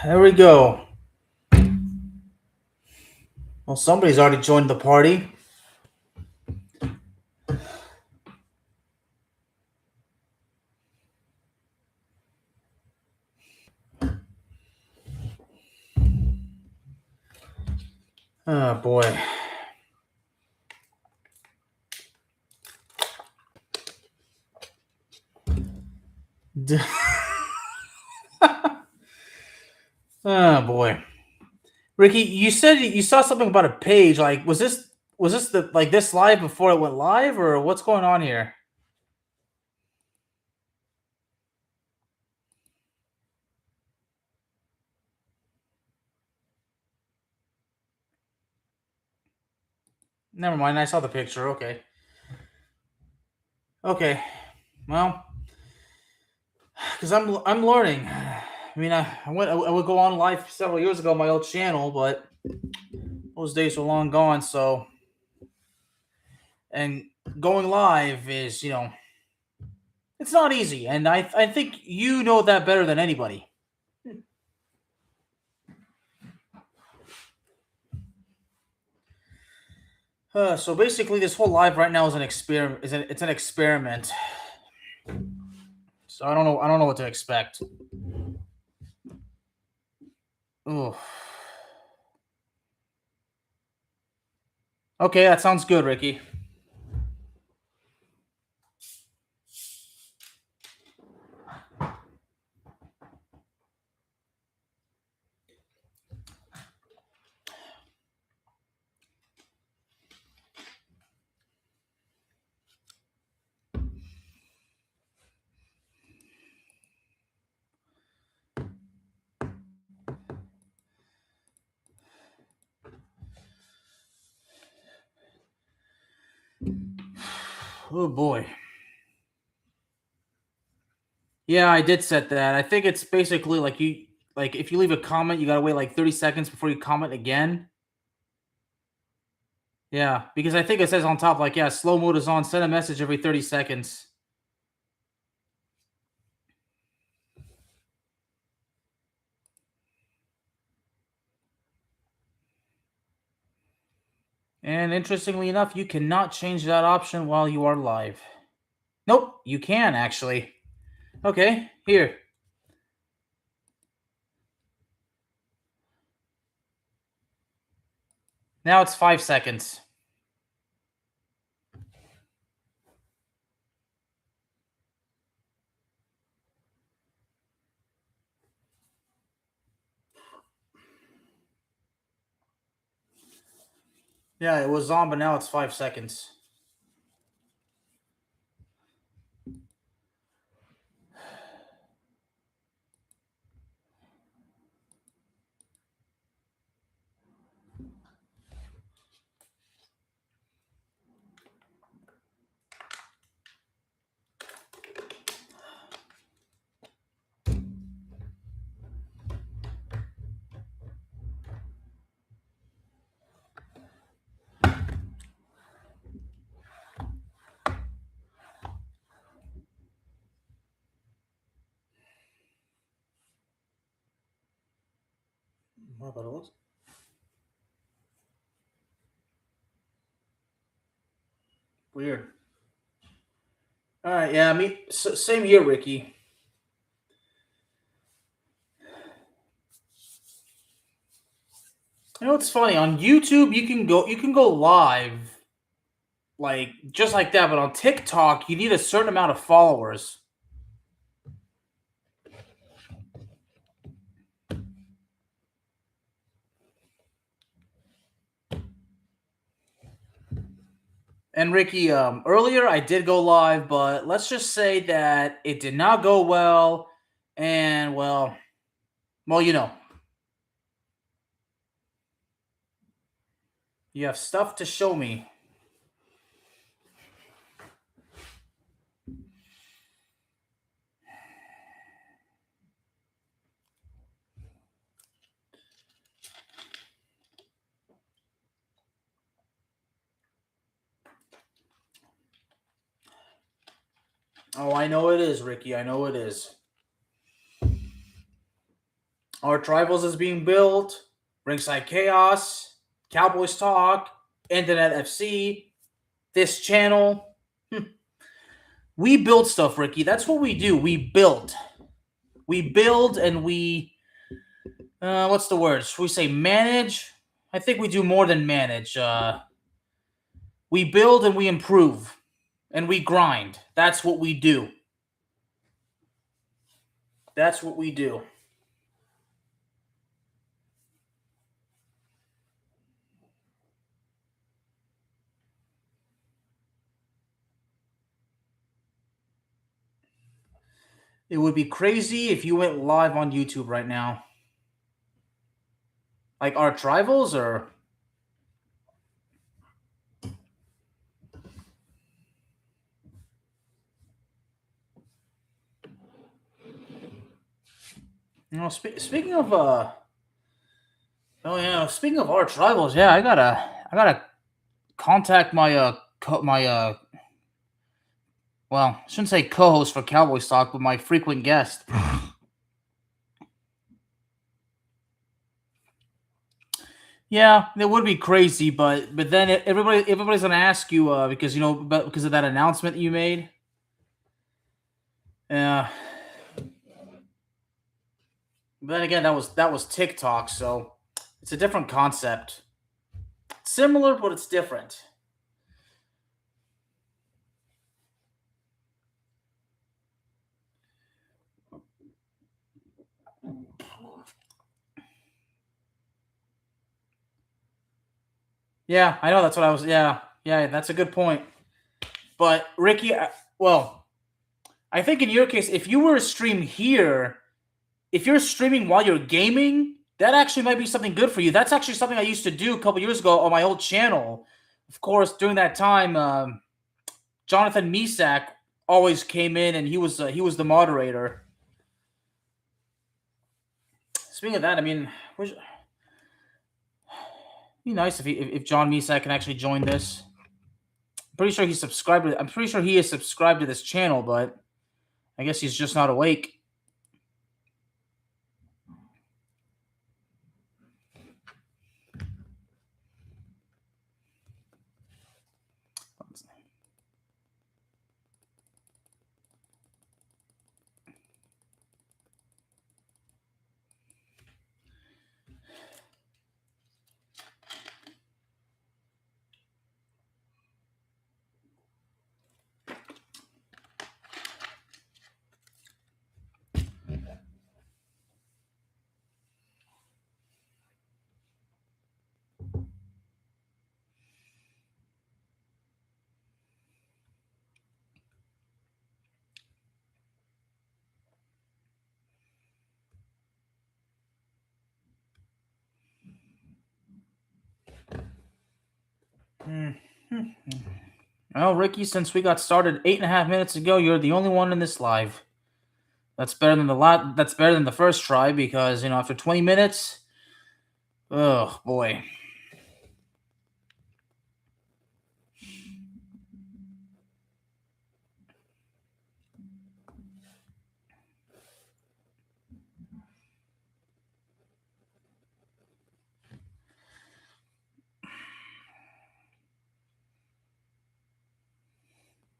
There we go. Well, somebody's already joined the party. Oh boy. Oh boy. Ricky, you said you saw something about a page. Like, was this the like this live before it went live, or what's going on here? Never mind. I saw the picture. Okay. Okay. Well, because I'm learning. I mean, I would go on live several years ago on my old channel, but those days are long gone. So, and going live is it's not easy, and I think you know that better than anybody. So basically, this whole live right now is an experiment. It's an experiment. So I don't know. I don't know what to expect. Ooh. Okay, that sounds good, Ricky. Oh boy. Yeah, I did set that. I think it's basically like if you leave a comment, you gotta wait like 30 seconds before you comment again. Yeah, because I think it says on top like, yeah, slow mode is on. Send a message every 30 seconds. And interestingly enough, you cannot change that option while you are live. Nope, you can actually. Okay, here. Now it's 5 seconds. Yeah, it was on, but now it's 5 seconds. What about it was? Weird. All right, yeah, same here, Ricky. You know what's funny? On YouTube, you can go live like just like that, but on TikTok, you need a certain amount of followers. And Ricky, earlier I did go live, but let's just say that it did not go well, and well, you have stuff to show me. Oh, I know it is, Ricky. I know it is. Arch Rivals is being built. Ringside Chaos, Cowboys Talk, Internet FC, this channel. We build stuff, Ricky. That's what we do. We build. We build and we what's the word? Should we say manage? I think we do more than manage. We build and we improve and we grind. That's what we do. That's what we do. It would be crazy if you went live on YouTube right now. Like Arch Rivals or speaking of speaking of Arch Rivals, yeah, I gotta contact my well, I shouldn't say co-host for Cowboys Talk, but my frequent guest. Yeah, it would be crazy, but then everybody's gonna ask you because because of that announcement you made. Yeah. But then again, that was TikTok, so it's a different concept. Similar, but it's different. Yeah, I know that's what I was. Yeah, that's a good point. But Ricky, well, I think in your case, if you were to stream here, if you're streaming while you're gaming, that actually might be something good for you. That's actually something I used to do a couple years ago on my old channel. Of course, during that time, Jonathan Misak always came in, and he was the moderator. Speaking of that, I mean, it'd be nice if John Misak can actually join this. I'm pretty sure he's subscribed. I'm pretty sure he is subscribed to this channel, but I guess he's just not awake. Well, Ricky, since we got started 8.5 minutes ago, you're the only one in this live. That's better than That's better than the first try because after 20 minutes, oh boy.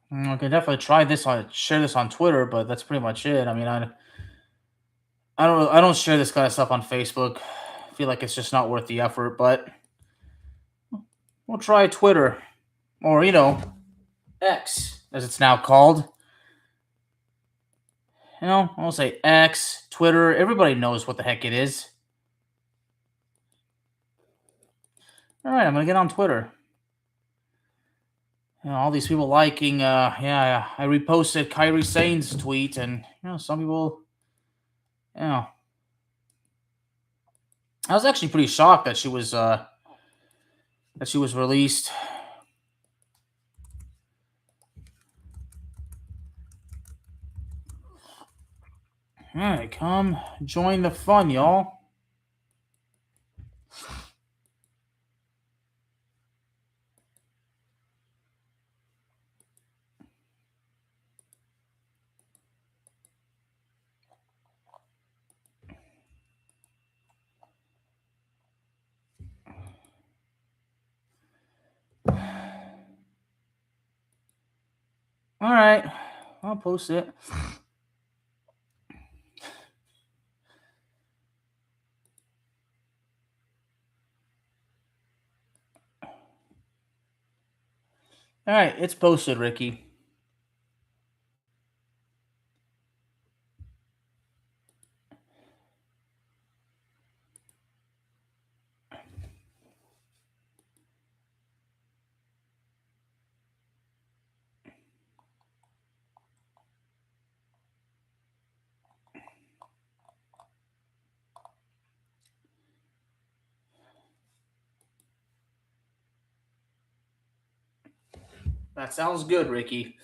I can definitely share this on Twitter, but that's pretty much it. I mean, I don't share this kind of stuff on Facebook. I feel like it's just not worth the effort, but we'll try Twitter or X as it's now called. I'll say X, Twitter. Everybody knows what the heck it is. All right, I'm gonna get on Twitter. All these people liking. I reposted Kairi Sane's tweet, and some people. I was actually pretty shocked that she was released. All right, come join the fun, y'all. All right, I'll post it. All right, it's posted, Ricky. That sounds good, Ricky.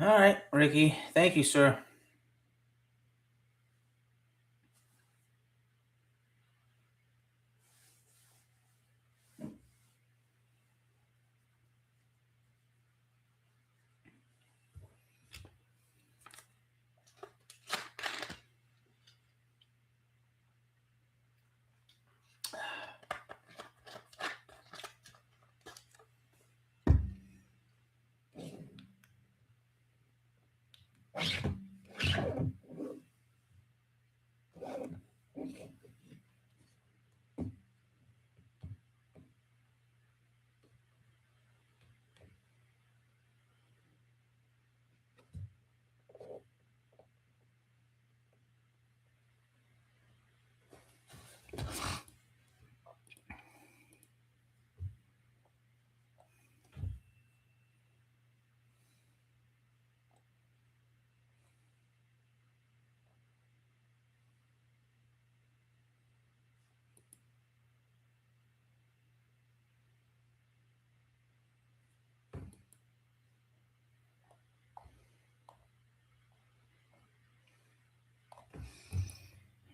All right, Ricky. Thank you, sir.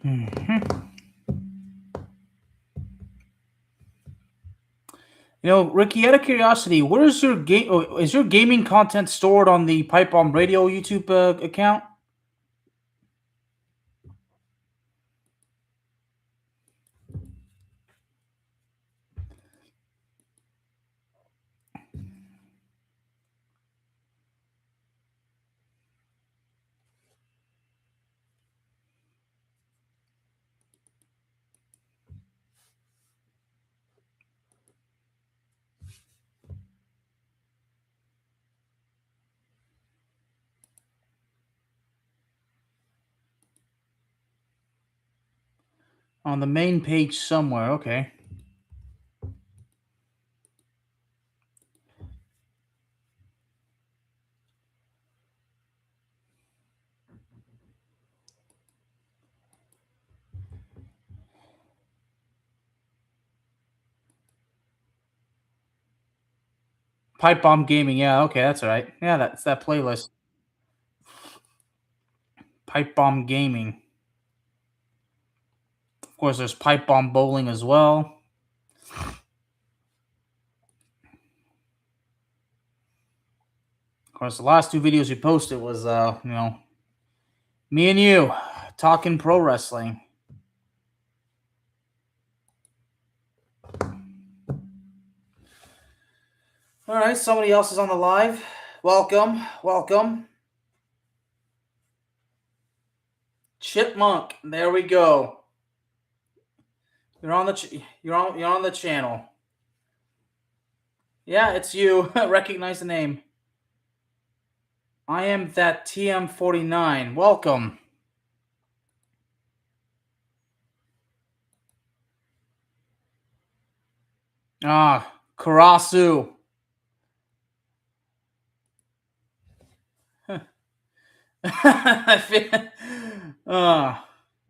Mm-hmm. Ricky, out of curiosity, where is your game? Is your gaming content stored on the Pipe Bomb Radio YouTube account? On the main page somewhere. Okay. Pipe Bomb Gaming. Yeah. Okay, that's all right. Yeah, that's that playlist. Pipe Bomb Gaming. Of course, there's Pipe Bomb Bowling as well. Of course, the last two videos you posted was, me and you talking pro wrestling. All right, somebody else is on the live. Welcome, welcome. Chipmunk. There we go. You're on the channel. Yeah, it's you. Recognize the name. I am that TM49. Welcome. Ah, Karasu. I feel. Uh,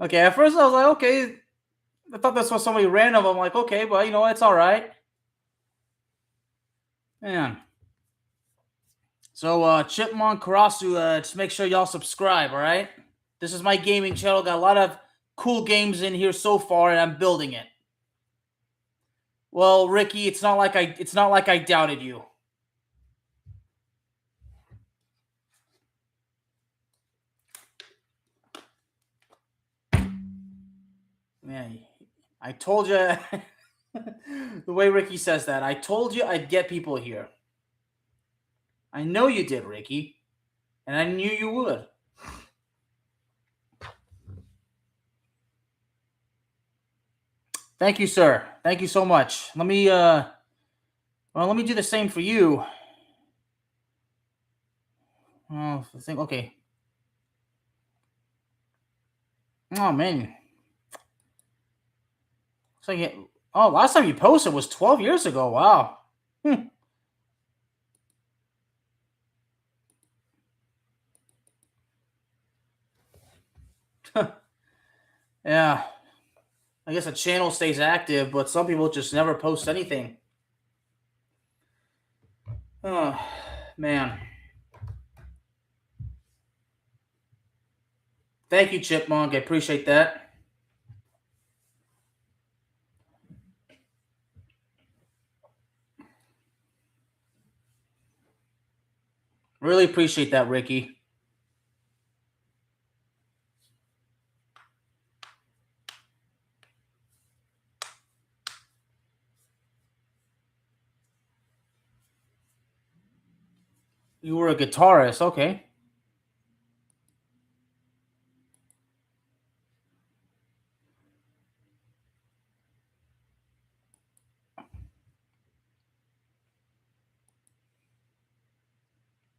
okay, at first I was like, okay, I thought this was somebody random. I'm like, okay, but you know, it's all right. Man. So, Chipmunk Karasu, just make sure y'all subscribe, all right? This is my gaming channel. Got a lot of cool games in here so far, and I'm building it. Well, Ricky, it's not like I doubted you. Yeah, I told you. The way Ricky says that, I told you I'd get people here. I know you did, Ricky, and I knew you would. Thank you, sir. Thank you so much. Let me do the same for you. Oh, I think okay. Oh man, so last time you posted was 12 years ago. Wow. Hmm. Yeah, I guess a channel stays active, but some people just never post anything. Oh man. Thank you, Chipmunk. I appreciate that. Really appreciate that, Ricky. You were a guitarist, okay.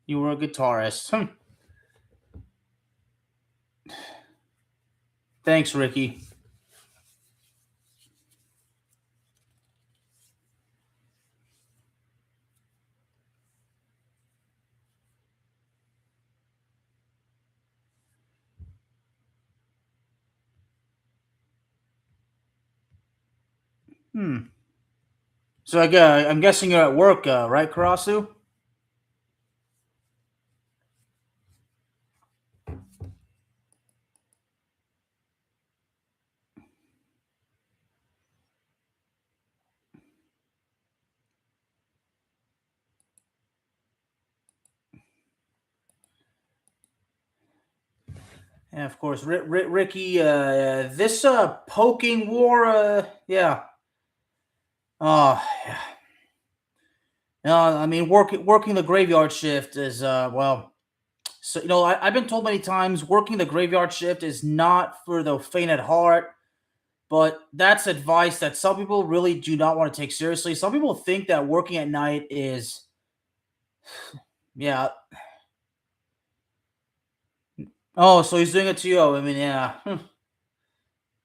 You were a guitarist. Thanks, Ricky. Hmm. So I'm guessing you're at work, right, Karasu? Yeah, of course. Ricky, this poking war, yeah. Oh, yeah. I mean, working the graveyard shift is, well, so I've been told many times working the graveyard shift is not for the faint at heart. But that's advice that some people really do not want to take seriously. Some people think that working at night is, yeah. Oh, so he's doing it to you. I mean, yeah. And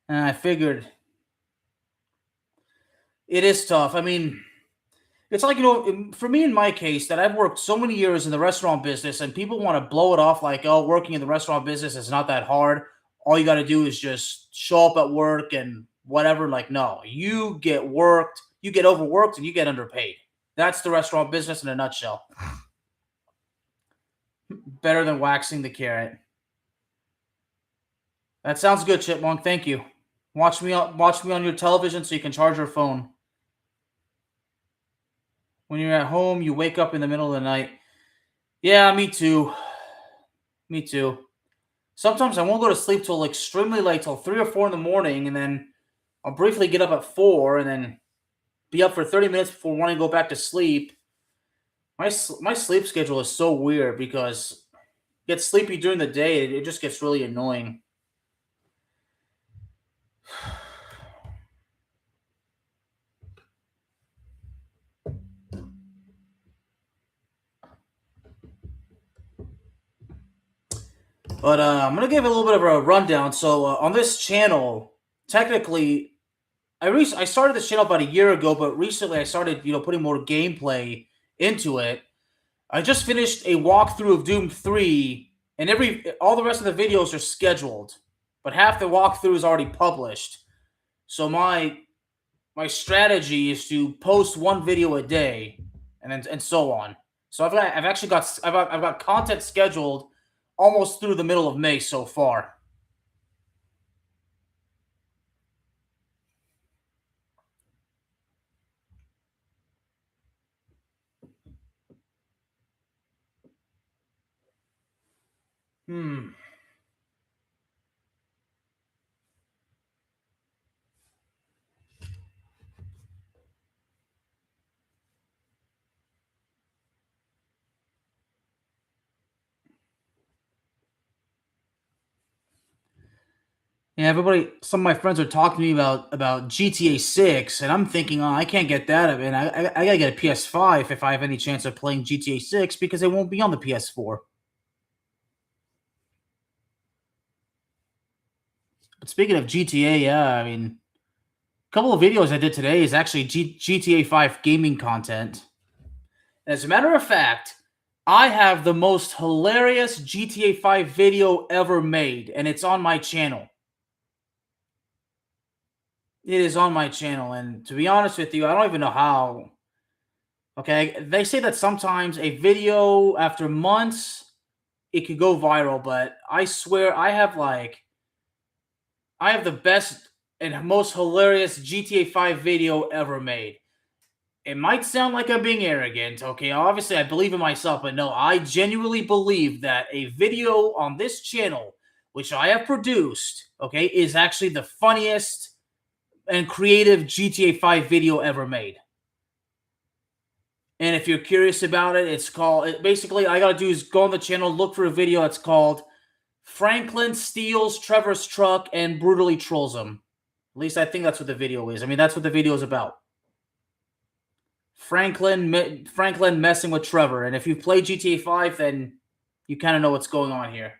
I figured it is tough. I mean, it's like, for me in my case, that I've worked so many years in the restaurant business and people want to blow it off like, oh, working in the restaurant business is not that hard. All you got to do is just show up at work and whatever. Like, no, you get worked, you get overworked, and you get underpaid. That's the restaurant business in a nutshell. Better than waxing the carrot. That sounds good, Chipmunk. Thank you. Watch me on your television so you can charge your phone. When you're at home, you wake up in the middle of the night. Yeah, me too. Me too. Sometimes I won't go to sleep till extremely late, till 3 or 4 in the morning, and then I'll briefly get up at 4, and then be up for 30 minutes before wanting to go back to sleep. My sleep schedule is so weird because I get sleepy during the day. It just gets really annoying. But I'm gonna give a little bit of a rundown. So on this channel, technically, I started this channel about a year ago, but recently I started putting more gameplay into it. I just finished a walkthrough of Doom 3, and all the rest of the videos are scheduled, but half the walkthrough is already published. So my strategy is to post one video a day, and so on. So I've got content scheduled almost through the middle of May so far. Hmm. Yeah, some of my friends are talking to me about GTA 6, and I'm thinking, oh, I can't get that. I mean, I gotta get a PS5 if I have any chance of playing GTA 6 because it won't be on the PS4. But speaking of GTA, yeah, I mean, a couple of videos I did today is actually GTA 5 gaming content. As a matter of fact, I have the most hilarious GTA 5 video ever made, and it's on my channel. It is on my channel, and to be honest with you, I don't even know how. Okay, they say that sometimes a video after months it could go viral, but I swear I have the best and most hilarious GTA 5 video ever made. It might sound like I'm being arrogant, okay? Obviously, I believe in myself, but no, I genuinely believe that a video on this channel, which I have produced, okay, is actually the funniest and creative GTA 5 video ever made. And if you're curious about it, basically, all I gotta do is go on the channel, look for a video that's called Franklin Steals Trevor's Truck and Brutally Trolls Him. At least I think that's what the video is. I mean, that's what the video is about. Franklin messing with Trevor. And if you've played GTA 5, then you kind of know what's going on here.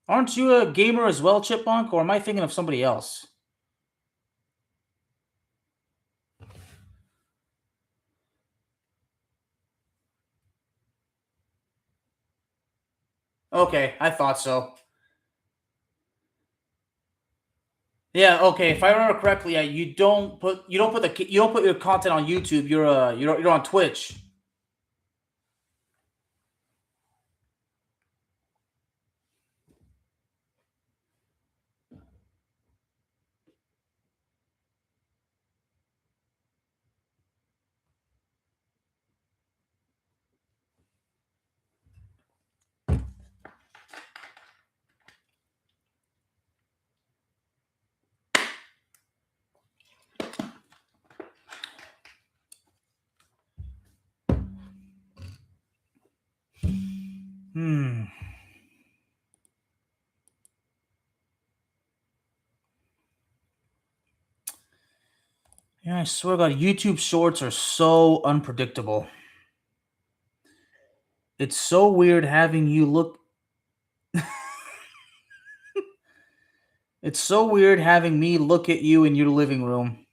Aren't you a gamer as well, Chipmunk, or am I thinking of somebody else? Okay, I thought so. Yeah, okay. If I remember correctly, yeah, you don't put your content on YouTube. You're on Twitch. Hmm. Yeah, I swear to God, YouTube Shorts are so unpredictable. It's so weird having you look. It's so weird having me look at you in your living room.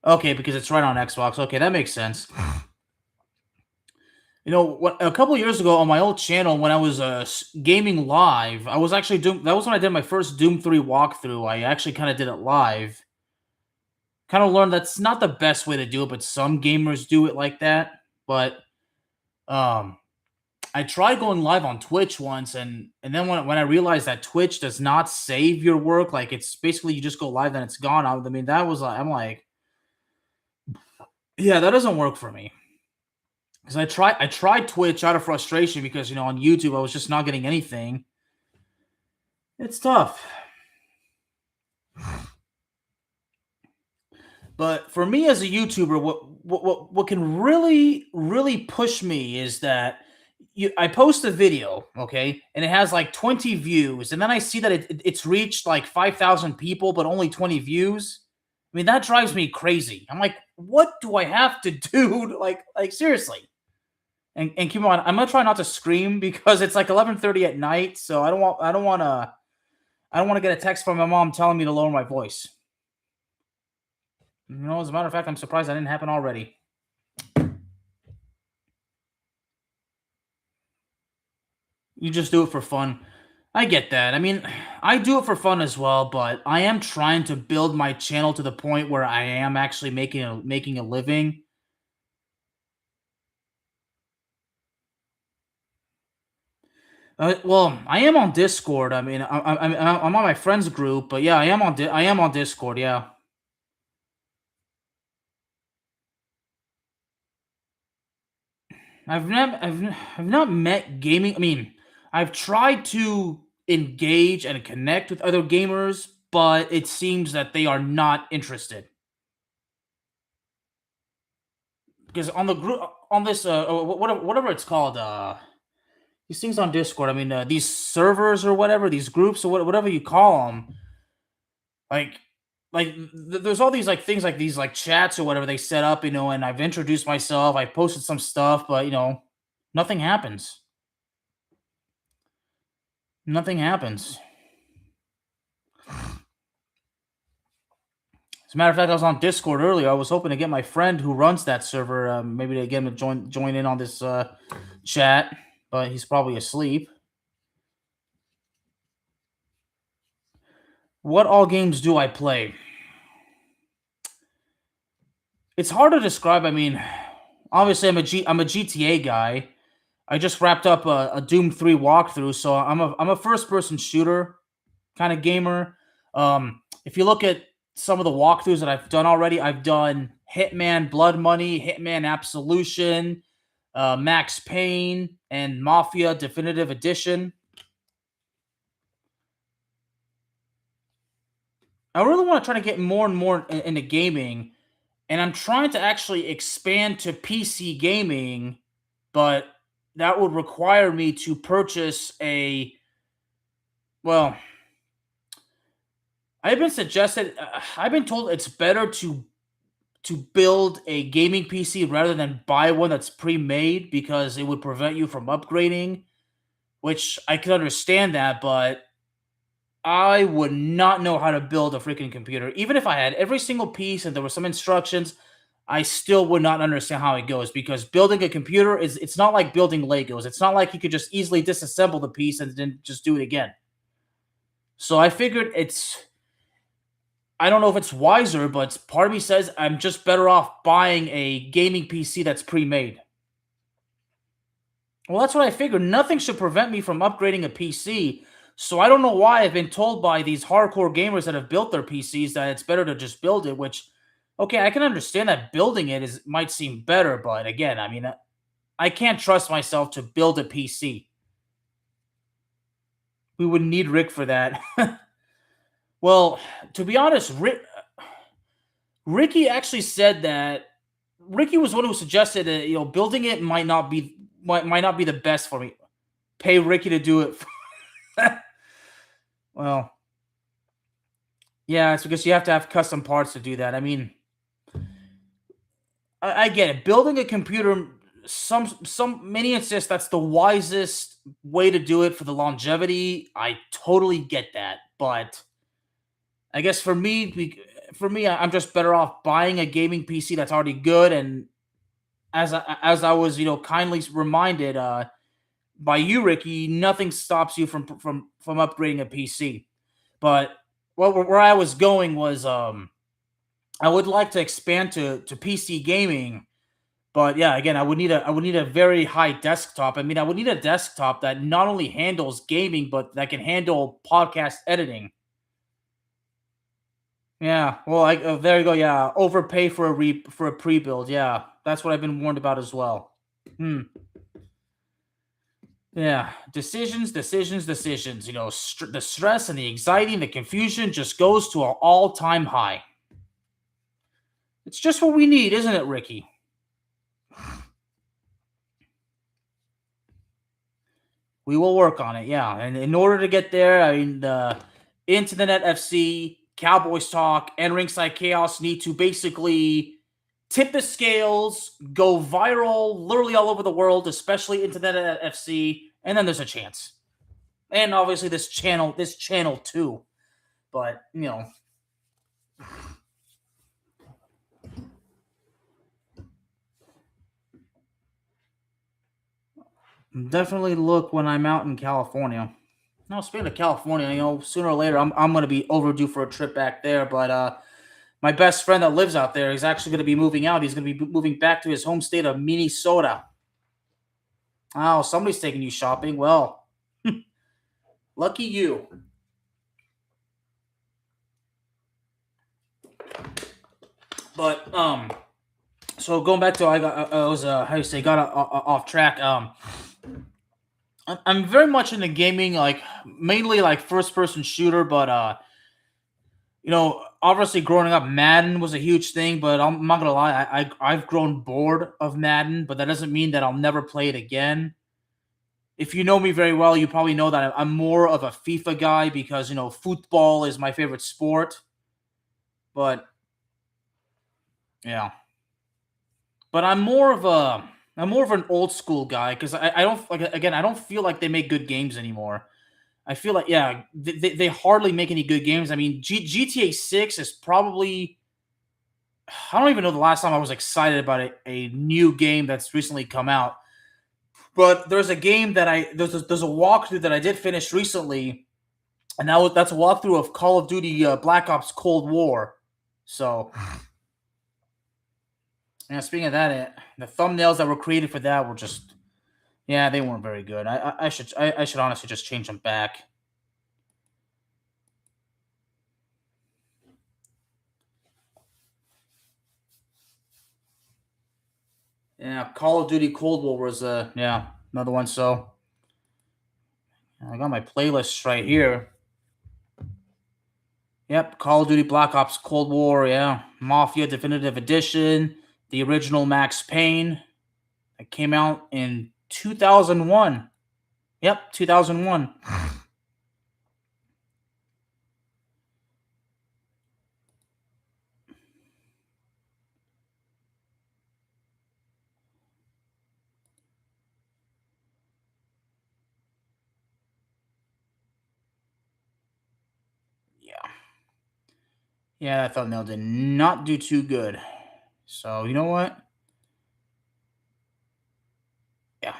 Okay, because it's right on Xbox. Okay, that makes sense. A couple years ago on my old channel, when I was gaming live, I was actually doing. That was when I did my first Doom 3 walkthrough. I actually kind of did it live. Kind of learned that's not the best way to do it, but some gamers do it like that. But I tried going live on Twitch once, and then when I realized that Twitch does not save your work, like it's basically you just go live and it's gone. I mean, that was like I'm like, yeah, that doesn't work for me. Because I tried Twitch out of frustration because on YouTube I was just not getting anything. It's tough. But for me as a YouTuber, what can really push me is that I post a video, okay, and it has like 20 views, and then I see that it's reached like 5,000 people, but only 20 views. I mean, that drives me crazy. I'm like, what do I have to do? Like seriously. And keep on. I'm gonna try not to scream because it's like 11:30 at night, so I don't want to get a text from my mom telling me to lower my voice. As a matter of fact, I'm surprised that didn't happen already. You just do it for fun. I get that. I mean, I do it for fun as well, but I am trying to build my channel to the point where I am actually making a living. Well, I am on Discord. I mean, I'm on my friends group, but yeah, I am on Discord. Yeah, I've not met gaming. I mean, I've tried to engage and connect with other gamers, but it seems that they are not interested. Because on the group, on this, whatever it's called, these things on Discord. I mean, these servers or whatever, these groups or whatever you call them, like, there's all these like things like these like chats or whatever they set up, and I've introduced myself, I posted some stuff, but nothing happens. Nothing happens. As a matter of fact, I was on Discord earlier. I was hoping to get my friend who runs that server, maybe to get him to join in on this chat, but he's probably asleep. What all games do I play? It's hard to describe. I mean, obviously, I'm a GTA guy. I just wrapped up a Doom 3 walkthrough, so I'm a first person shooter kind of gamer. If you look at some of the walkthroughs that I've done already, I've done Hitman Blood Money, Hitman Absolution, Max Payne, and Mafia Definitive Edition. I really want to try to get more and more into gaming, and I'm trying to actually expand to PC gaming, but that would require me to purchase well, I've been told it's better to build a gaming PC rather than buy one that's pre-made because it would prevent you from upgrading, which I can understand that, but I would not know how to build a freaking computer. Even if I had every single piece and there were some instructions, I still would not understand how it goes because building a computer it's not like building Legos. It's not like you could just easily disassemble the piece and then just do it again. So I figured I don't know if it's wiser, but part of me says I'm just better off buying a gaming PC that's pre-made. Well, that's what I figured. Nothing should prevent me from upgrading a PC. So I don't know why I've been told by these hardcore gamers that have built their PCs that it's better to just build it, which okay, I can understand that building it is might seem better, but again, I mean, I can't trust myself to build a PC. We would need Rick for that. Well, to be honest, Ricky actually said that Ricky was one who suggested that building it might not be the best for me. Pay Ricky to do it. Well, yeah, it's because you have to have custom parts to do that. I mean, I get it. Building a computer, some many insist that's the wisest way to do it for the longevity. I totally get that, but I guess I'm just better off buying a gaming PC that's already good. And as I was kindly reminded by you, Ricky, nothing stops you from upgrading a PC. But where I was going was I would like to expand to PC gaming, But yeah, again, I would need a very high desktop. I mean, I would need a desktop that not only handles gaming, but that can handle podcast editing. Yeah, well, there you go. Yeah, overpay for a pre-build. Yeah, that's what I've been warned about as well. Hmm. Yeah, decisions, decisions, decisions. The stress and the anxiety and the confusion just goes to an all-time high. It's just what we need, isn't it, Ricky? We will work on it. Yeah, and in order to get there, I mean, the Internet FC, Cowboys Talk, and Ringside Chaos need to basically tip the scales, go viral, literally all over the world, especially Internet FC, and then there's a chance. And obviously this channel too. But definitely look when I'm out in California. Now, speaking of California, sooner or later I'm gonna be overdue for a trip back there. But my best friend that lives out there is actually gonna be moving out. He's gonna be moving back to his home state of Minnesota. Oh, somebody's taking you shopping. Well, lucky you. But so going back to I was how you say got off track. I'm very much into gaming, like mainly like first person shooter, but obviously growing up, Madden was a huge thing. But I'm not gonna lie, I've grown bored of Madden, but that doesn't mean that I'll never play it again. If you know me very well, you probably know that I'm more of a FIFA guy because football is my favorite sport. But yeah, but I'm more of an old school guy because I don't like again I don't feel like they make good games anymore. I feel like yeah they hardly make any good games. I mean GTA 6 is probably I don't even know the last time I was excited about a new game that's recently come out. But there's a game that there's a walkthrough that I did finish recently, and that's a walkthrough of Call of Duty Black Ops Cold War. So yeah, speaking of that, the thumbnails that were created for that were just yeah they weren't very good. I should honestly just change them back. Yeah, Call of Duty Cold War was yeah another one. So I got my playlists right here. Yep, Call of Duty Black Ops Cold War. Yeah, Mafia Definitive Edition, the original Max Payne. It came out in 2001. Yep, 2001. Yeah, yeah, that thumbnail did not do too good. So you know what? Yeah,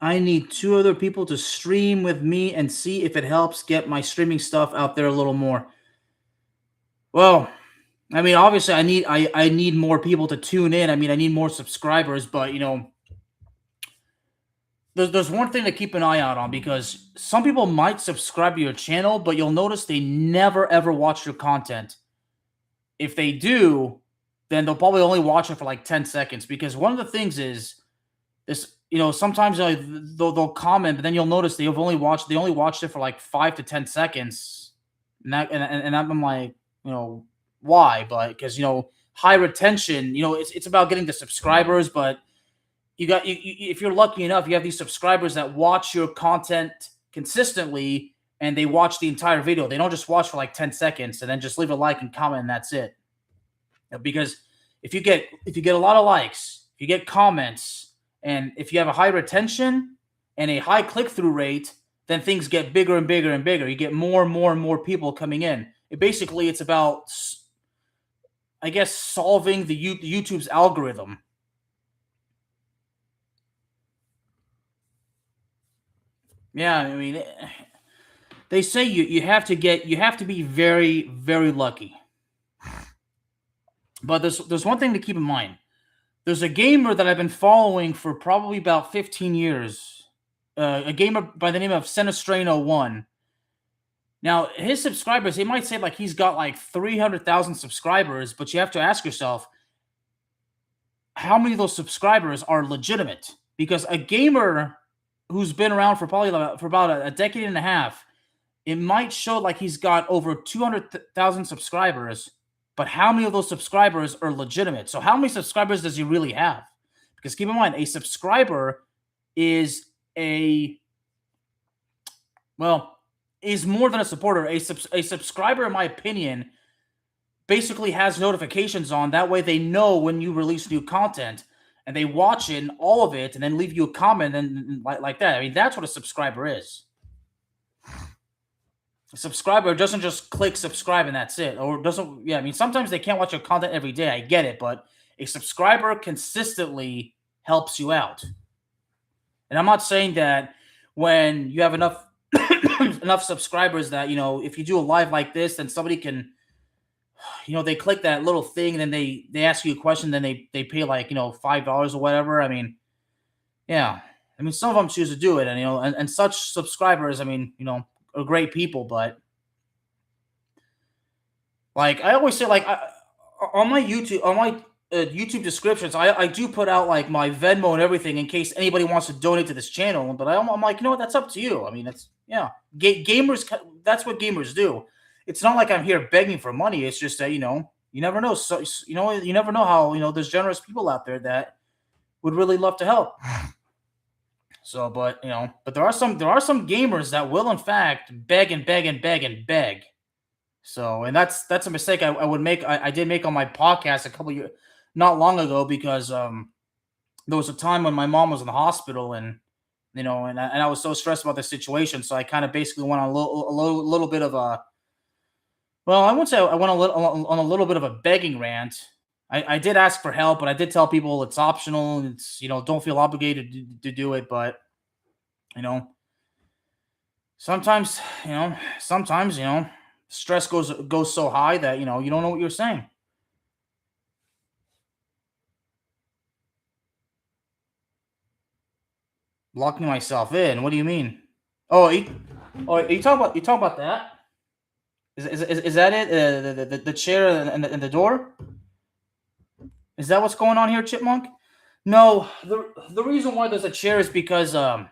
I need two other people to stream with me and see if it helps get my streaming stuff out there a little more. Well, I mean, obviously, I need more people to tune in. I mean, I need more subscribers, but there's one thing to keep an eye out on because some people might subscribe to your channel, but you'll notice they never ever watch your content. If they do, then they'll probably only watch it for like 10 seconds because one of the things is this, sometimes they'll comment, but then you'll notice they only watched it for like 5 to 10 seconds. And I'm like, you know, why? But because, high retention, it's about getting the subscribers, but if you're lucky enough, you have these subscribers that watch your content consistently and they watch the entire video. They don't just watch for like 10 seconds and then just leave a like and comment and that's it. Because if you get a lot of likes, if you get comments, and if you have a high retention and a high click-through rate, then things get bigger and bigger and bigger. You get more and more and more people coming in. It's about I guess solving YouTube's algorithm. Yeah, I mean, they say you have to be very very lucky. But there's one thing to keep in mind. There's a gamer that I've been following for probably about 15 years. A gamer by the name of Senestrain01. Now, his subscribers, they might say like he's got like 300,000 subscribers, but you have to ask yourself, how many of those subscribers are legitimate? Because a gamer who's been around for probably for about a decade and a half, it might show like he's got over 200,000 subscribers, but how many of those subscribers are legitimate? So how many subscribers does he really have? Because keep in mind, a subscriber is a well, is more than a supporter. A subscriber, in my opinion, basically has notifications on. That way they know when you release new content and they watch it, all of it, and then leave you a comment and like that. I mean, that's what a subscriber is. A subscriber doesn't just click subscribe and that's it. Or doesn't, yeah, I mean, sometimes they can't watch your content every day. I get it, but a subscriber consistently helps you out. And I'm not saying that when you have enough enough subscribers that, if you do a live like this, then somebody can, they click that little thing and then they ask you a question, then they pay like, $5 or whatever. I mean, yeah. I mean, some of them choose to do it, and and such subscribers, I mean, are great people, but like I always say, like on my YouTube descriptions, I do put out like my Venmo and everything in case anybody wants to donate to this channel. But I'm like, what? That's up to you. I mean, that's yeah, gamers. That's what gamers do. It's not like I'm here begging for money. It's just that you never know. So you never know how there's generous people out there that would really love to help. So, but there are some gamers that will in fact beg and beg and beg and beg. So, and that's a mistake I would make. I did make on my podcast a couple years, not long ago, because there was a time when my mom was in the hospital, and and I was so stressed about the situation, so I kind of basically went on a little bit of a, well, I wouldn't say I went on a little bit of a begging rant. I did ask for help, but I did tell people it's optional. It's don't feel obligated to do it, but you know sometimes stress goes so high that you don't know what you're saying. Locking myself in. What do you mean? Oh, you talking about that? Is that it? The chair and the door? Is that what's going on here, Chipmunk? No, the reason why there's a chair is because I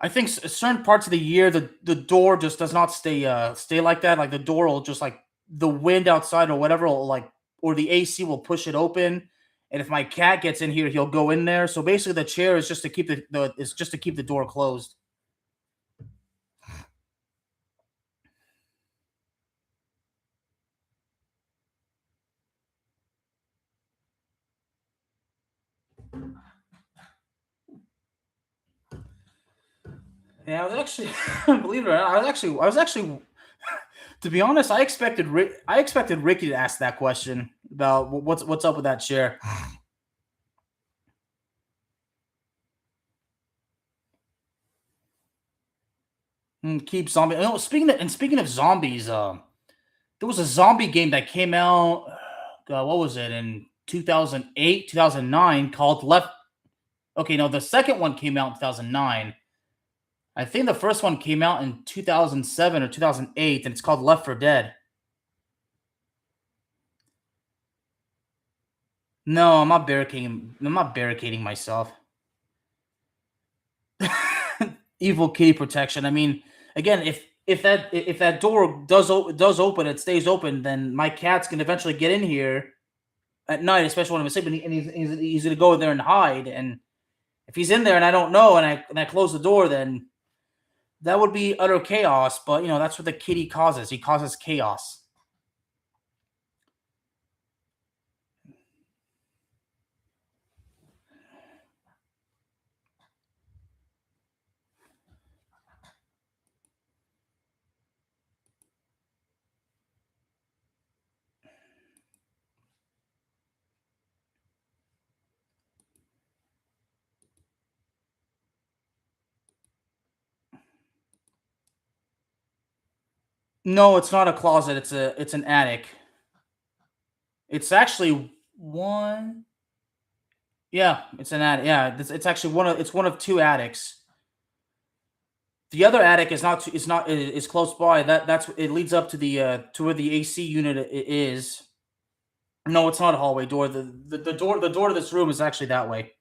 think certain parts of the year the door just does not stay like that. Like the door will just like the wind outside or whatever will like, or the AC will push it open. And if my cat gets in here, he'll go in there. So basically, the chair is just to keep the door closed. Yeah, I was actually, believe it or not, I was actually, to be honest, I expected Ricky to ask that question about what's up with that chair. Keep zombie. Speaking of zombies, there was a zombie game that came out. God, what was it in 2008, 2009 called Left. Okay, no, the second one came out in 2009. I think the first one came out in 2007 or 2008, and it's called Left 4 Dead. No, I'm not barricading. I'm not barricading myself. Evil kitty protection. I mean, again, if that door does open, it stays open, then my cats can eventually get in here at night, especially when I'm asleep, and he's gonna go in there and hide. And if he's in there and I don't know, and I close the door, then that would be utter chaos. But that's what the kitty causes. He causes chaos. No, it's not a closet. It's an attic. It's actually one. Yeah, it's an attic. Yeah, it's actually one of two attics. The other attic is close by. That's it leads up to where the AC unit is. No, it's not a hallway door. The door to this room is actually that way.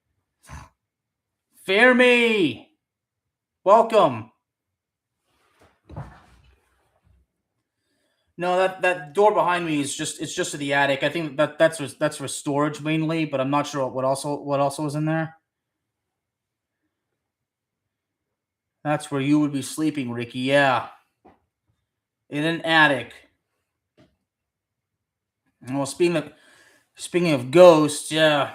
Fear me. Welcome. No, that door behind me is just to the attic. I think that's for storage mainly, but I'm not sure what also is in there. That's where you would be sleeping, Ricky. Yeah, in an attic. Well, speaking of ghosts, yeah.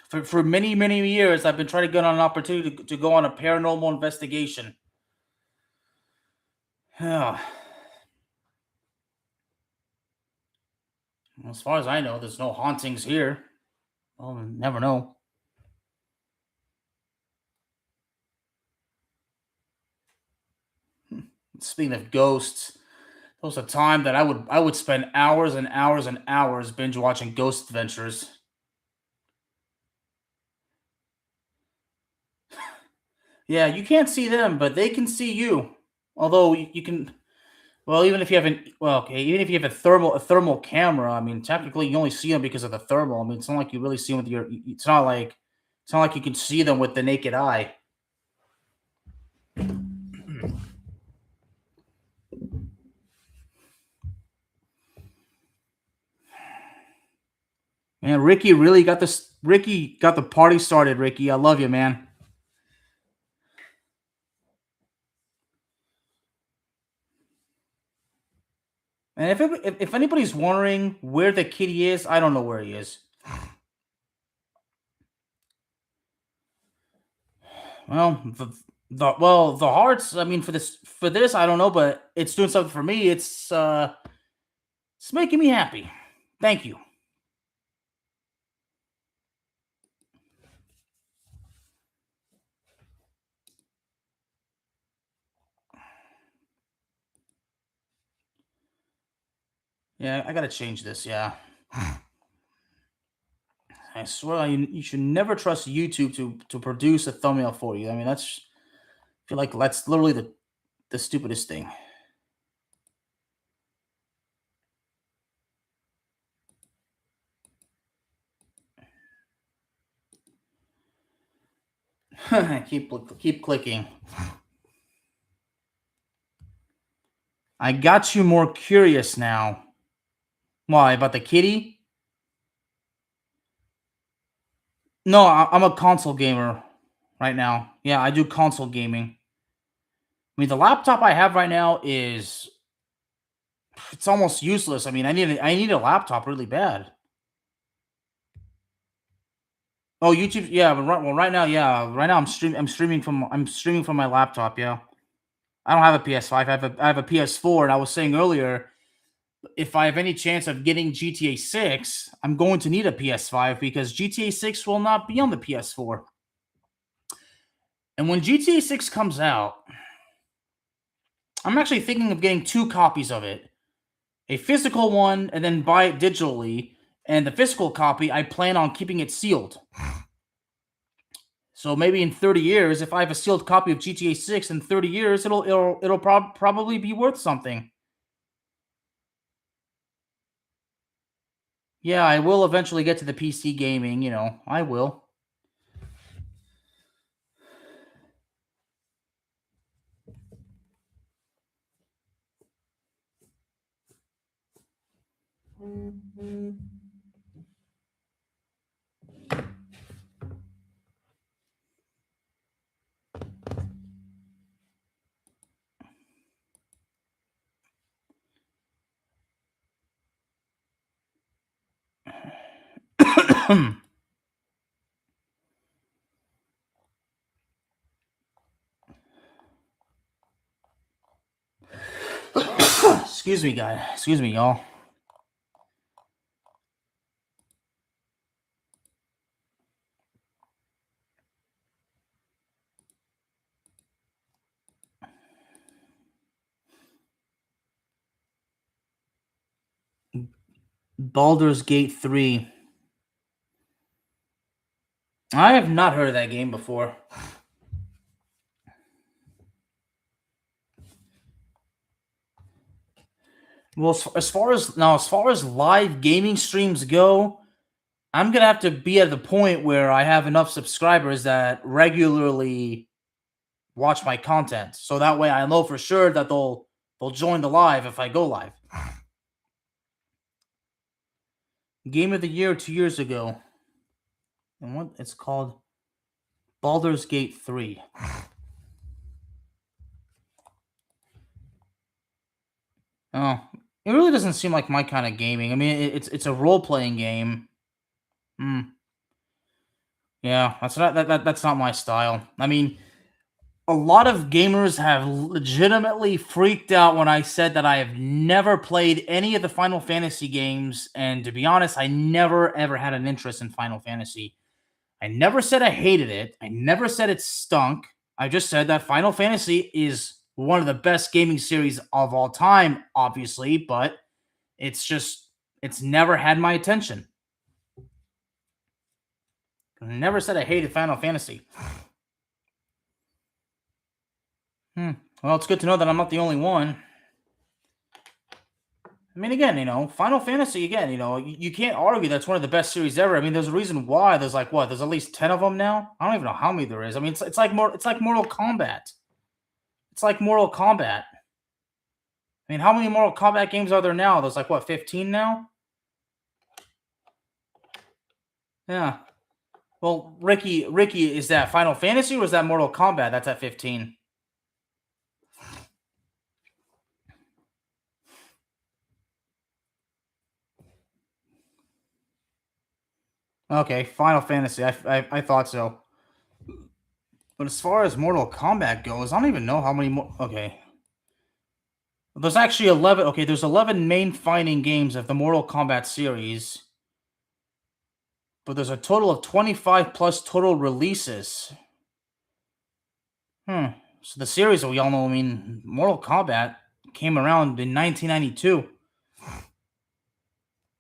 For many years, I've been trying to get on an opportunity to go on a paranormal investigation. Yeah. As far as I know, there's no hauntings here. Well, never know. Speaking of ghosts, there was a time that I would spend hours and hours and hours binge watching Ghost Adventures. Yeah, you can't see them, but they can see you. Although you can, well, even if you have even if you have a thermal camera, I mean, technically you only see them because of the thermal. I mean, it's not like you really see them with your. It's not like you can see them with the naked eye. Man, Ricky really got this. Ricky got the party started. Ricky, I love you, man. And if anybody's wondering where the kitty is, I don't know where he is. Well, the hearts. I mean, for this, I don't know, but it's doing something for me. It's making me happy. Thank you. Yeah, I gotta change this. Yeah, I swear you should never trust YouTube to produce a thumbnail for you. I mean, I feel like that's literally the stupidest thing. keep clicking. I got you more curious now. Why about the kitty? No, I'm a console gamer right now. Yeah, I do console gaming. I mean, the laptop I have right now it's almost useless. I mean, I need a laptop really bad. Oh, YouTube, yeah, but right now, yeah, right now I'm streaming from my laptop. Yeah, I don't have a PS5. I have a PS4, and I was saying earlier, if I have any chance of getting GTA 6, I'm going to need a PS5 because GTA 6 will not be on the PS4. And when GTA 6 comes out, I'm actually thinking of getting two copies of it, a physical one, and then buy it digitally. And the physical copy, I plan on keeping it sealed. So maybe in 30 years, if I have a sealed copy of GTA 6 in 30 years, it'll probably be worth something. Yeah, I will eventually get to the PC gaming, I will. Excuse me, guy. Excuse me, y'all. Baldur's Gate 3. I have not heard of that game before. Well, as far as live gaming streams go, I'm gonna have to be at the point where I have enough subscribers that regularly watch my content, so that way I know for sure that they'll join the live if I go live. Game of the year 2 years ago, and what it's called, Baldur's Gate 3. Oh, it really doesn't seem like my kind of gaming. I mean, it's a role playing game. Hmm. Yeah, that's not my style. I mean, a lot of gamers have legitimately freaked out when I said that I have never played any of the Final Fantasy games, and to be honest, I never ever had an interest in Final Fantasy. I never said I hated it. I never said it stunk. I just said that Final Fantasy is one of the best gaming series of all time, obviously, but it's never had my attention. I never said I hated Final Fantasy. Hmm. Well, it's good to know that I'm not the only one. I mean, again, Final Fantasy, again, you can't argue that's one of the best series ever. I mean, there's a reason why. There's like what? There's at least 10 of them now. I don't even know how many there is. I mean, it's like Mortal Kombat. It's like Mortal Kombat. I mean, how many Mortal Kombat games are there now? There's like what, 15 now? Yeah. Well, Ricky, is that Final Fantasy or is that Mortal Kombat? That's at 15. Okay, Final Fantasy. I thought so. But as far as Mortal Kombat goes, I don't even know how many more. Okay. There's actually 11. Okay, there's 11 main fighting games of the Mortal Kombat series, but there's a total of 25 plus total releases. So the series that we all know, I mean, Mortal Kombat came around in 1992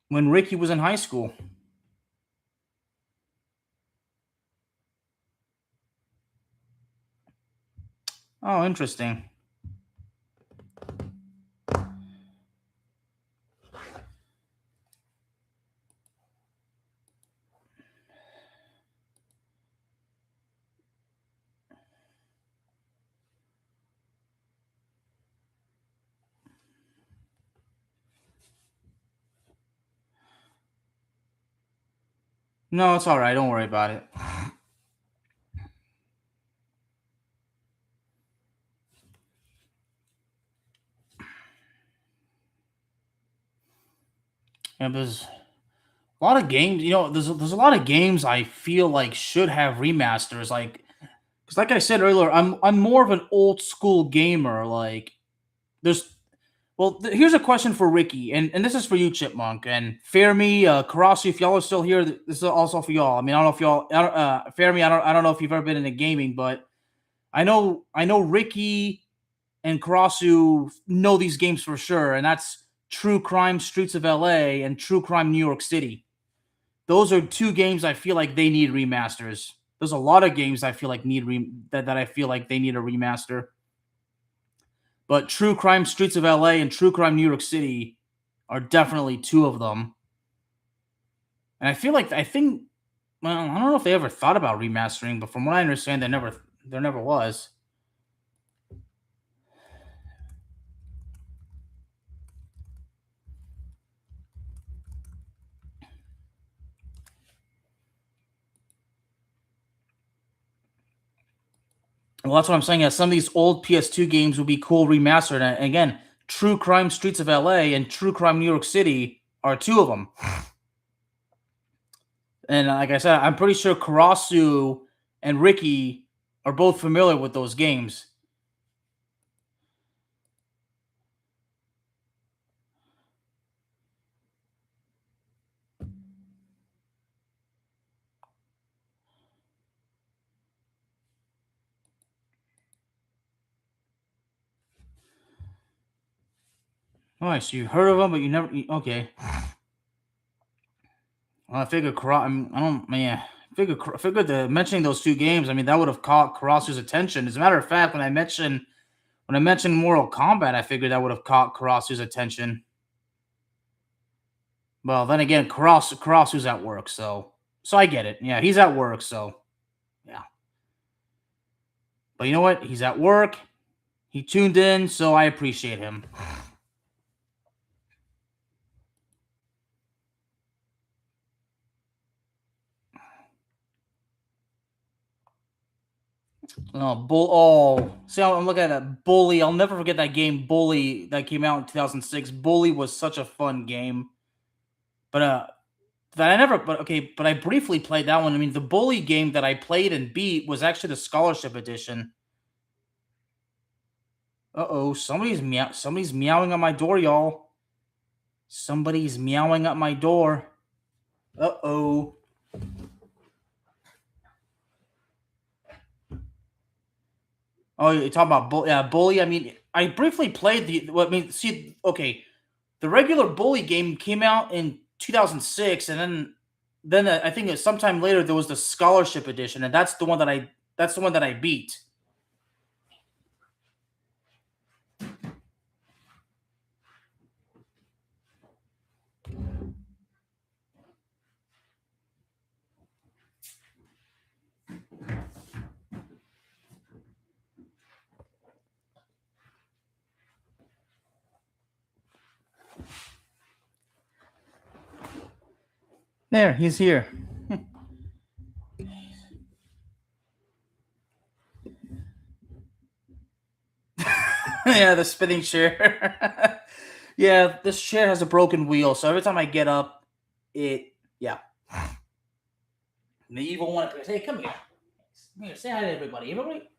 when Ricky was in high school. Oh, interesting. No, it's all right. Don't worry about it. Yeah, there's a lot of games. There's a lot of games I feel like should have remasters. Like, because like I said earlier, I'm more of an old school gamer. Like, there's here's a question for Ricky, and this is for you, Chipmunk, and Fermi, Karasi, if y'all are still here, this is also for y'all. I mean, I don't know if y'all, Fermi, I don't know if you've ever been into gaming, but I know Ricky and Karasu know these games for sure, and that's True Crime Streets of LA and True Crime New York City. Those are two games I feel like they need remasters. There's a lot of games I feel like that I feel like they need a remaster. But True Crime Streets of LA and True Crime New York City are definitely two of them. And I think well, I don't know if they ever thought about remastering, but from what I understand, there never was. Well, that's what I'm saying. Some of these old PS2 games would be cool remastered. And again, True Crime Streets of LA and True Crime New York City are two of them. And like I said, I'm pretty sure Karasu and Ricky are both familiar with those games. All right, so you've heard of them, but you never. Okay. I figured I don't. Man, I figured the mentioning those two games. I mean, that would have caught Karasu's attention. As a matter of fact, when I mentioned Mortal Kombat, I figured that would have caught Karasu's attention. Well, then again, Karasu's at work, so I get it. Yeah, he's at work, so yeah. But you know what? He's at work. He tuned in, so I appreciate him. See, I'm looking at that Bully. I'll never forget that game, Bully, that came out in 2006. Bully was such a fun game, but but I briefly played that one. I mean, the Bully game that I played and beat was actually the Scholarship Edition. Uh-oh, somebody's meowing on my door, y'all. Somebody's meowing at my door. Uh-oh. Oh, you're talking about Bully. I mean, I briefly played the regular Bully game came out in 2006, and then I think it was sometime later there was the Scholarship Edition, and that's the one that I beat. There, he's here. Yeah, the spinning chair. Yeah, this chair has a broken wheel, so every time I get up, yeah. The evil one. Hey, come here. Come here, say hi to everybody.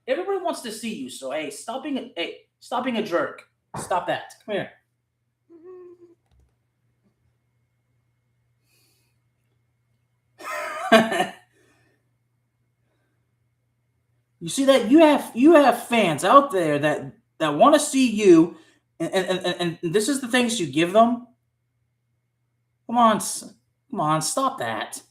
Everybody wants to see you. So hey, stop being a jerk. Stop that. Come here. You see that you have fans out there that want to see you, and this is the things you give them. Come on, come on, stop that.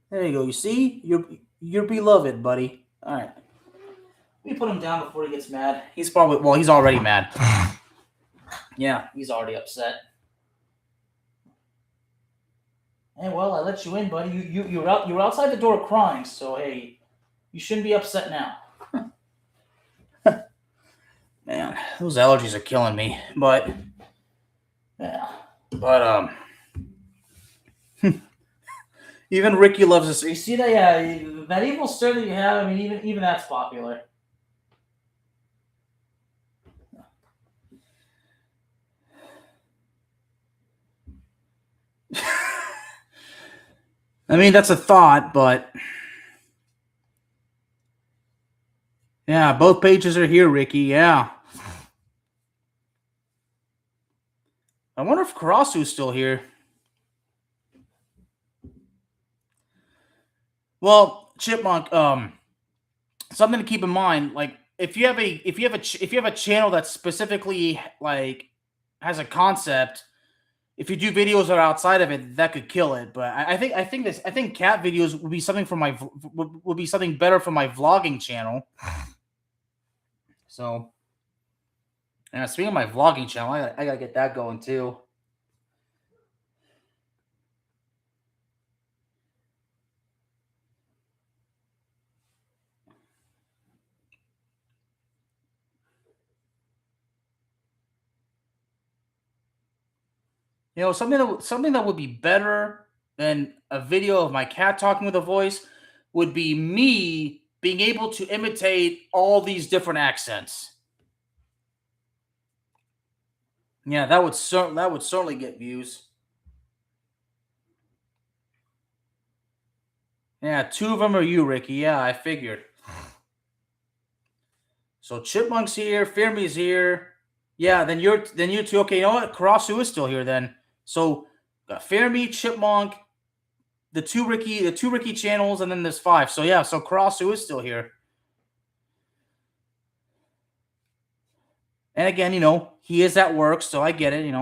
There you go. You see, you're beloved, buddy. All right. Let me put him down before he gets mad. He's already mad. Yeah, he's already upset. Hey, well, I let you in, buddy. You were outside the door crying, so hey, you shouldn't be upset now. Man, those allergies are killing me. But yeah, but even Ricky loves this. You see that? Yeah, that evil stare that you have. I mean, even that's popular. I mean, that's a thought, but yeah, both pages are here, Ricky. Yeah. I wonder if Karasu's still here. Well, Chipmunk, something to keep in mind, like if you have a channel that specifically like has a concept, if you do videos that are outside of it, that could kill it. But I think cat videos would be something for would be something better for my vlogging channel. So, and speaking of my vlogging channel, I gotta get that going too. You know, something that would be better than a video of my cat talking with a voice would be me being able to imitate all these different accents. Yeah, that would certainly get views. Yeah, two of them are you, Ricky. Yeah, I figured. So Chipmunk's here, Fearme's here. Yeah, then you two. Okay, you know what? Karasu is still here then. So got Fearme, Chipmunk, the two Ricky channels, and then there's five. So yeah, so Karasu is still here. And again, he is at work, so I get it.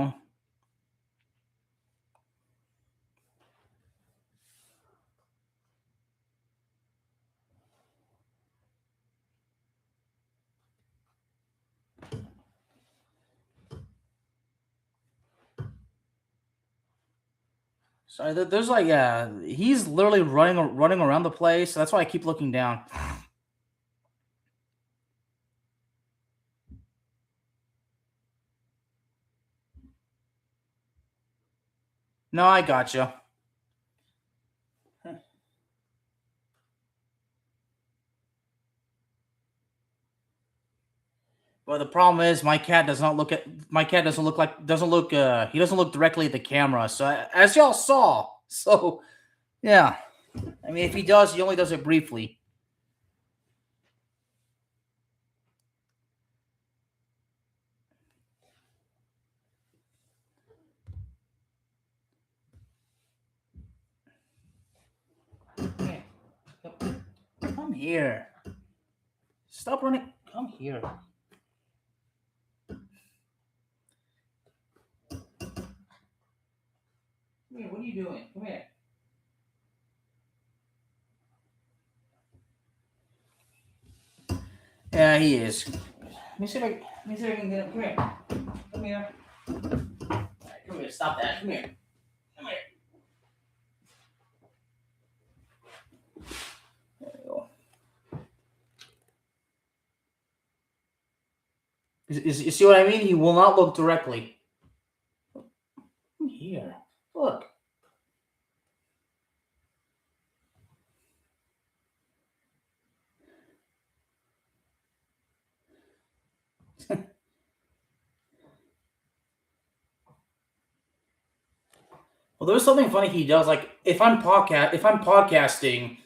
So there's like, he's literally running around the place. So that's why I keep looking down. No, I gotcha. But the problem is, my cat he doesn't look directly at the camera. So as y'all saw, so yeah. I mean, if he does, he only does it briefly. Hey, come here. Stop running. Come here. Come here. What are you doing? Come here. Yeah, he is. Let me see if I can get him. Come here. Come here. All right, come here. Stop that. Come here. Come here. There we go. You see what I mean? He will not look directly. Come here. Look. Well, there's something funny he does. Like if I'm podcasting,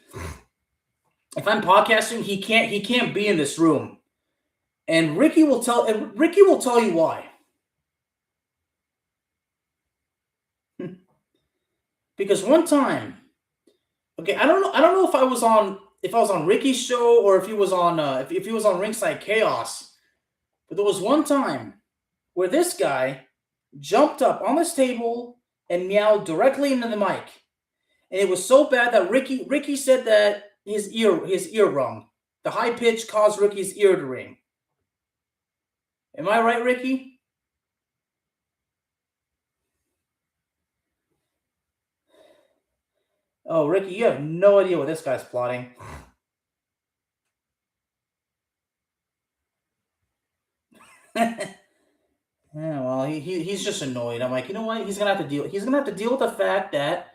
he can't be in this room. And Ricky will tell you why. Because one time, okay, I don't know if I was on Ricky's show or if he was on if he was on Ringside Chaos. But there was one time where this guy jumped up on this table and meowed directly into the mic. And it was so bad that Ricky said that his ear rung. The high pitch caused Ricky's ear to ring. Am I right, Ricky? Oh, Ricky, you have no idea what this guy's plotting. Yeah, well, he's just annoyed. I'm like, you know what? He's gonna have to deal. He's gonna have to deal with the fact that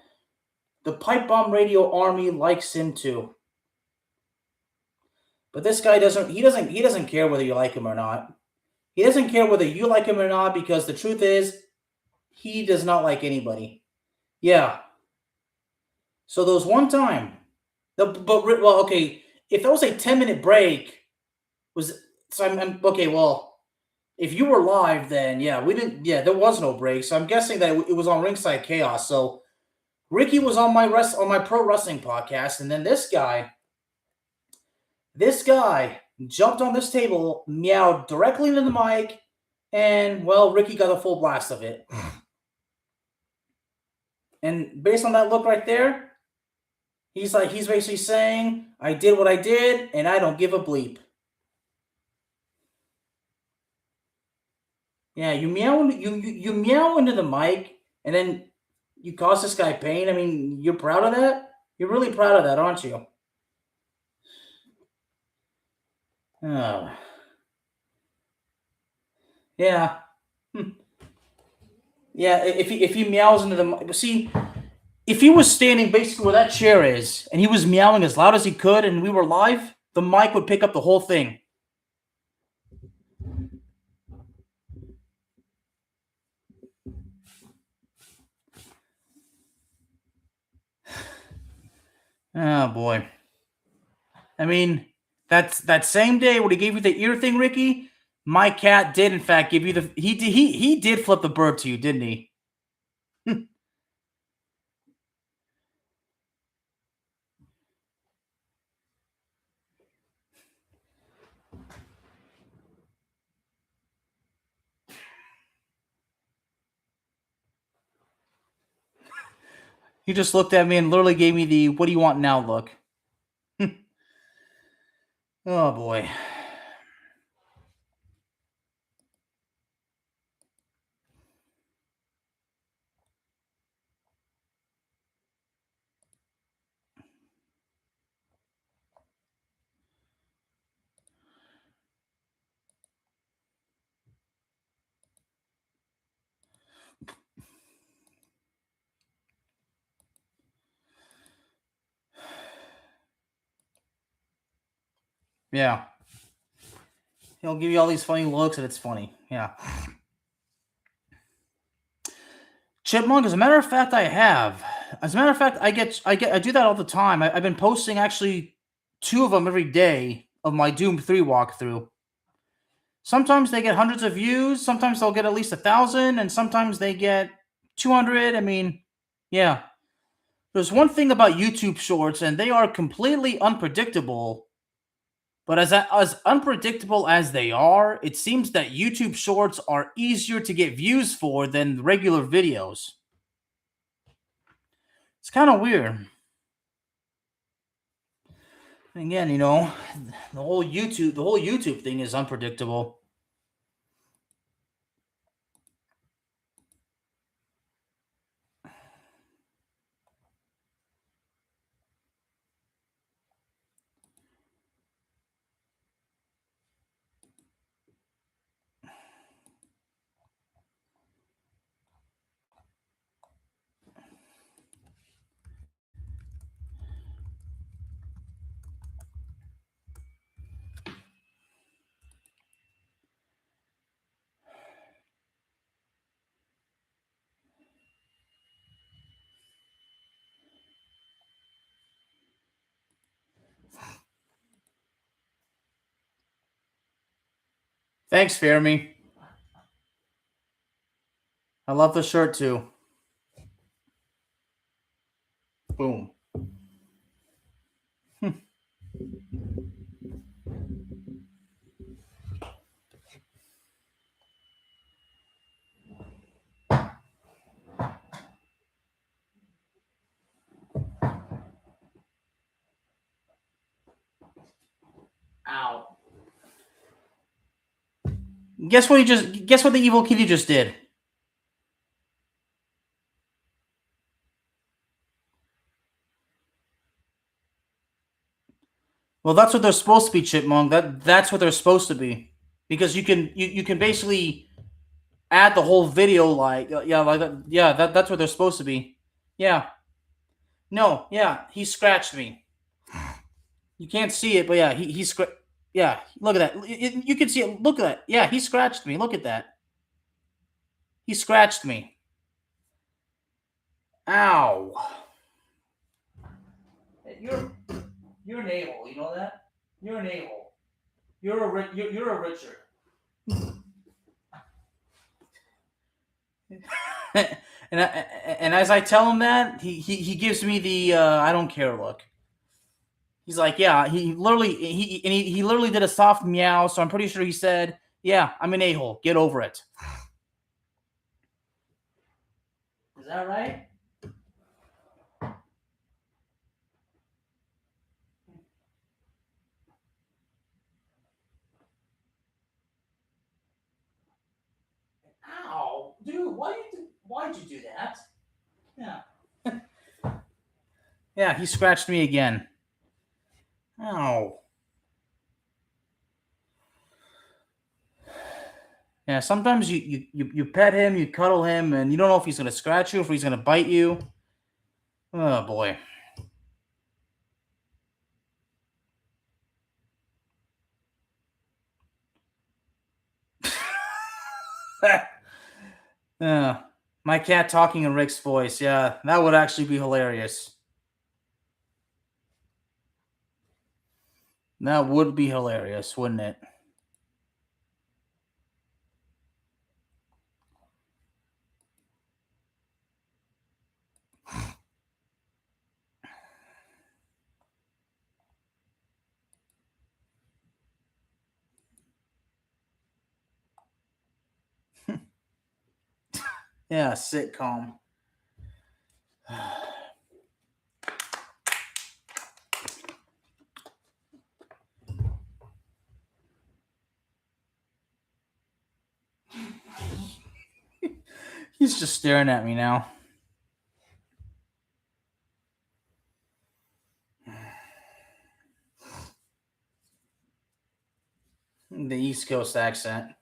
the Pipe Bomb Radio Army likes him too. But this guy doesn't. He doesn't care whether you like him or not. He doesn't care whether you like him or not because the truth is, he does not like anybody. Yeah. So there was one time. Well, okay. If there was a 10-minute break, was so I'm okay. Well, if you were live, then yeah, we didn't. Yeah, there was no break. So I'm guessing that it was on Ringside Chaos. So Ricky was on my pro wrestling podcast, and then this guy jumped on this table, meowed directly into the mic, and well, Ricky got a full blast of it. And based on that look right there, he's basically saying, "I did what I did, and I don't give a bleep." Yeah, you meow into the mic, and then you cause this guy pain. I mean, you're proud of that. You're really proud of that, aren't you? Oh, yeah. Hmm. Yeah, if he meows into the mic, see, if he was standing basically where that chair is, and he was meowing as loud as he could, and we were live, the mic would pick up the whole thing. Oh boy. I mean, that's that same day when he gave you the ear thing, Ricky. My cat did in fact give you the he did flip the bird to you, didn't he? He just looked at me and literally gave me the "What do you want now?" look. Oh boy. Yeah. He'll give you all these funny looks, and it's funny. Yeah. Chipmunk, as a matter of fact, I have. As a matter of fact, I do that all the time. I've been posting actually two of them every day of my Doom 3 walkthrough. Sometimes they get hundreds of views, sometimes they'll get at least 1,000, and sometimes they get 200. I mean, yeah. There's one thing about YouTube shorts, and they are completely unpredictable. But as unpredictable as they are, it seems that YouTube shorts are easier to get views for than regular videos. It's kind of weird. And again, the whole YouTube thing is unpredictable. Thanks, Fermi. I love the shirt too. Boom. Ow. Guess what the evil kitty just did? Well, that's what they're supposed to be, Chipmunk. That's what they're supposed to be. Because you can basically add the whole video like yeah, like that. Yeah, that's what they're supposed to be. Yeah. No, yeah, he scratched me. You can't see it, but yeah, he scratched. Yeah, look at that. You can see it. Look at that. Yeah, he scratched me. Look at that. He scratched me. Ow. You're you're an a-hole. You know that? You're an a-hole. You're a Richard. and and as I tell him that, he gives me the I don't care look. He's like, yeah, he literally did a soft meow, so I'm pretty sure he said, "Yeah, I'm an a-hole. Get over it." Is that right? Ow, dude, why'd you do that? Yeah. Yeah, he scratched me again. Ow. Yeah, sometimes you pet him, you cuddle him, and you don't know if he's gonna scratch you, if he's gonna bite you. Oh boy. Yeah. My cat talking in Rick's voice. Yeah, that would actually be hilarious. That would be hilarious, wouldn't it? Yeah, sitcom. He's just staring at me now. The East Coast accent.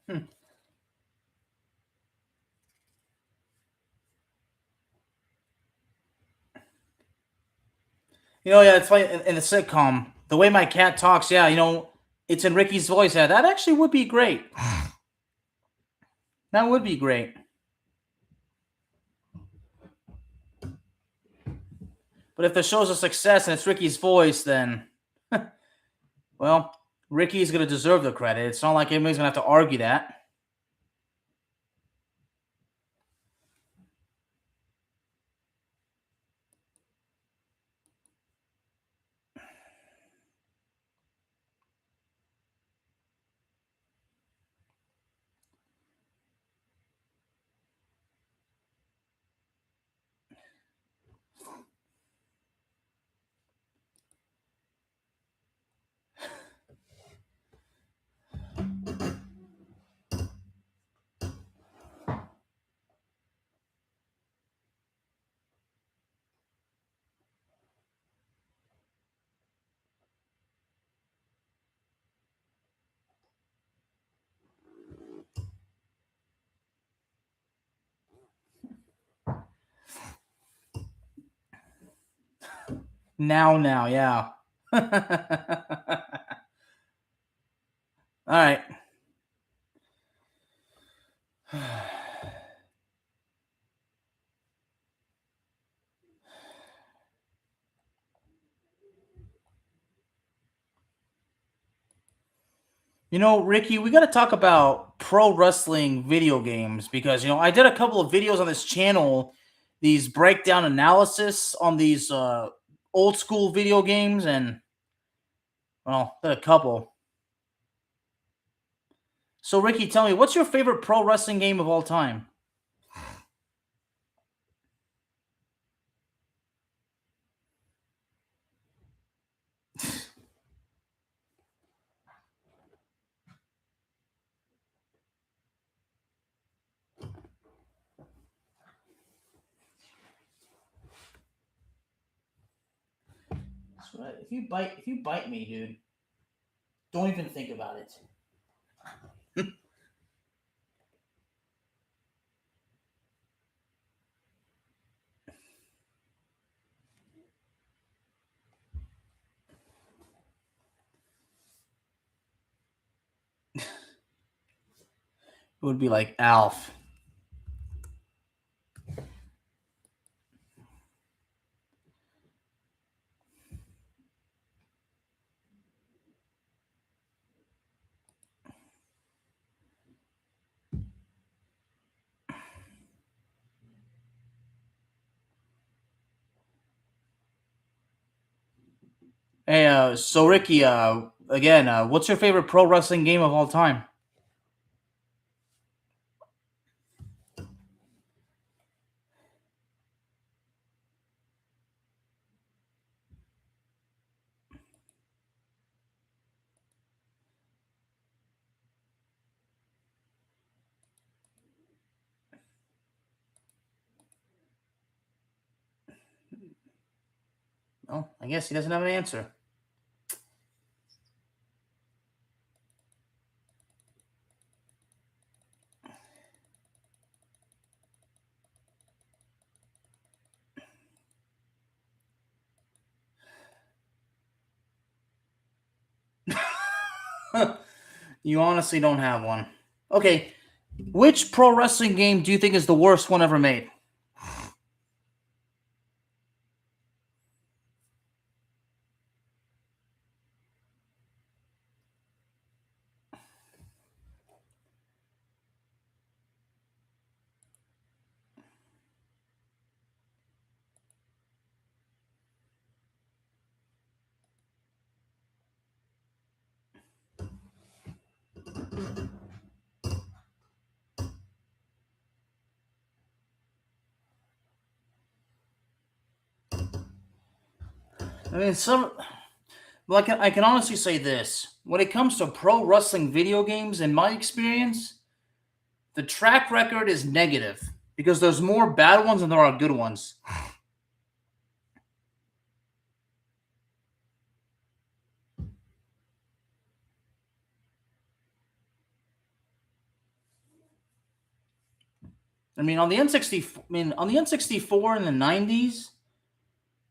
Yeah, it's funny in the sitcom. The way my cat talks, yeah, it's in Ricky's voice. Yeah, that actually would be great. That would be great. But if the show's a success and it's Ricky's voice, then, well, Ricky's going to deserve the credit. It's not like anybody's going to have to argue that. Now, yeah. All right. Ricky, we got to talk about pro wrestling video games because, I did a couple of videos on this channel, these breakdown analysis on these old school video games, and, well, did a couple. So, Ricky, tell me, what's your favorite pro wrestling game of all time? If you bite me, dude, don't even think about it. It would be like Alf. Hey, so Ricky, again, what's your favorite pro wrestling game of all time? Well, I guess he doesn't have an answer. You honestly don't have one. Okay, which pro wrestling game do you think is the worst one ever made? I mean, well, I can honestly say this: when it comes to pro wrestling video games, in my experience, the track record is negative. because there's more bad ones than there are good ones. I mean, on the N64 in the '90s,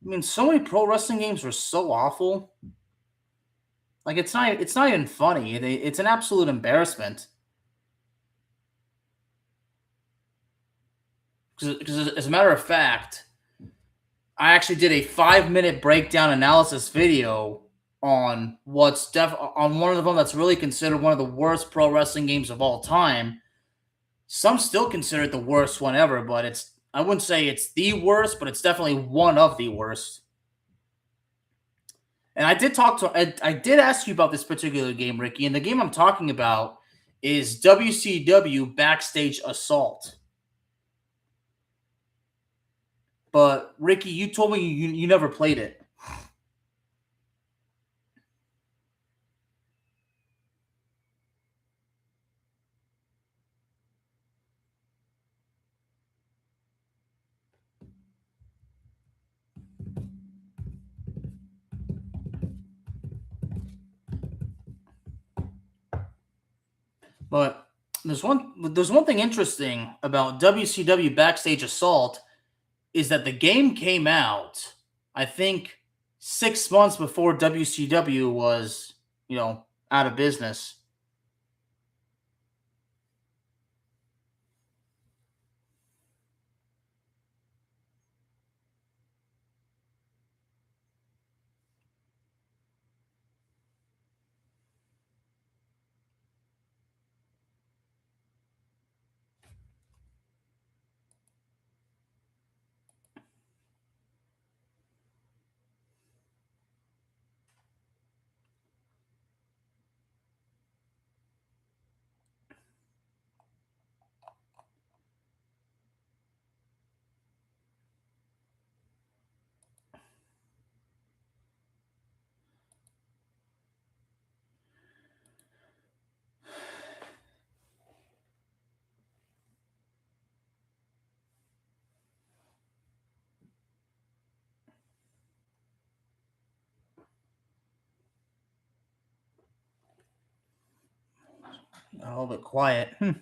I mean, so many pro wrestling games were so awful. Like it's not even funny. It's an absolute embarrassment. Because as a matter of fact, I actually did a 5 minute breakdown analysis video on on one of them that's really considered one of the worst pro wrestling games of all time. Some still consider it the worst one ever, but I wouldn't say it's the worst, but it's definitely one of the worst. And I did ask you about this particular game, Ricky, and the game I'm talking about is WCW Backstage Assault. But Ricky, you told me you never played it. But there's one thing interesting about WCW Backstage Assault is that the game came out, I think, 6 months before WCW was, out of business. A little bit quiet. So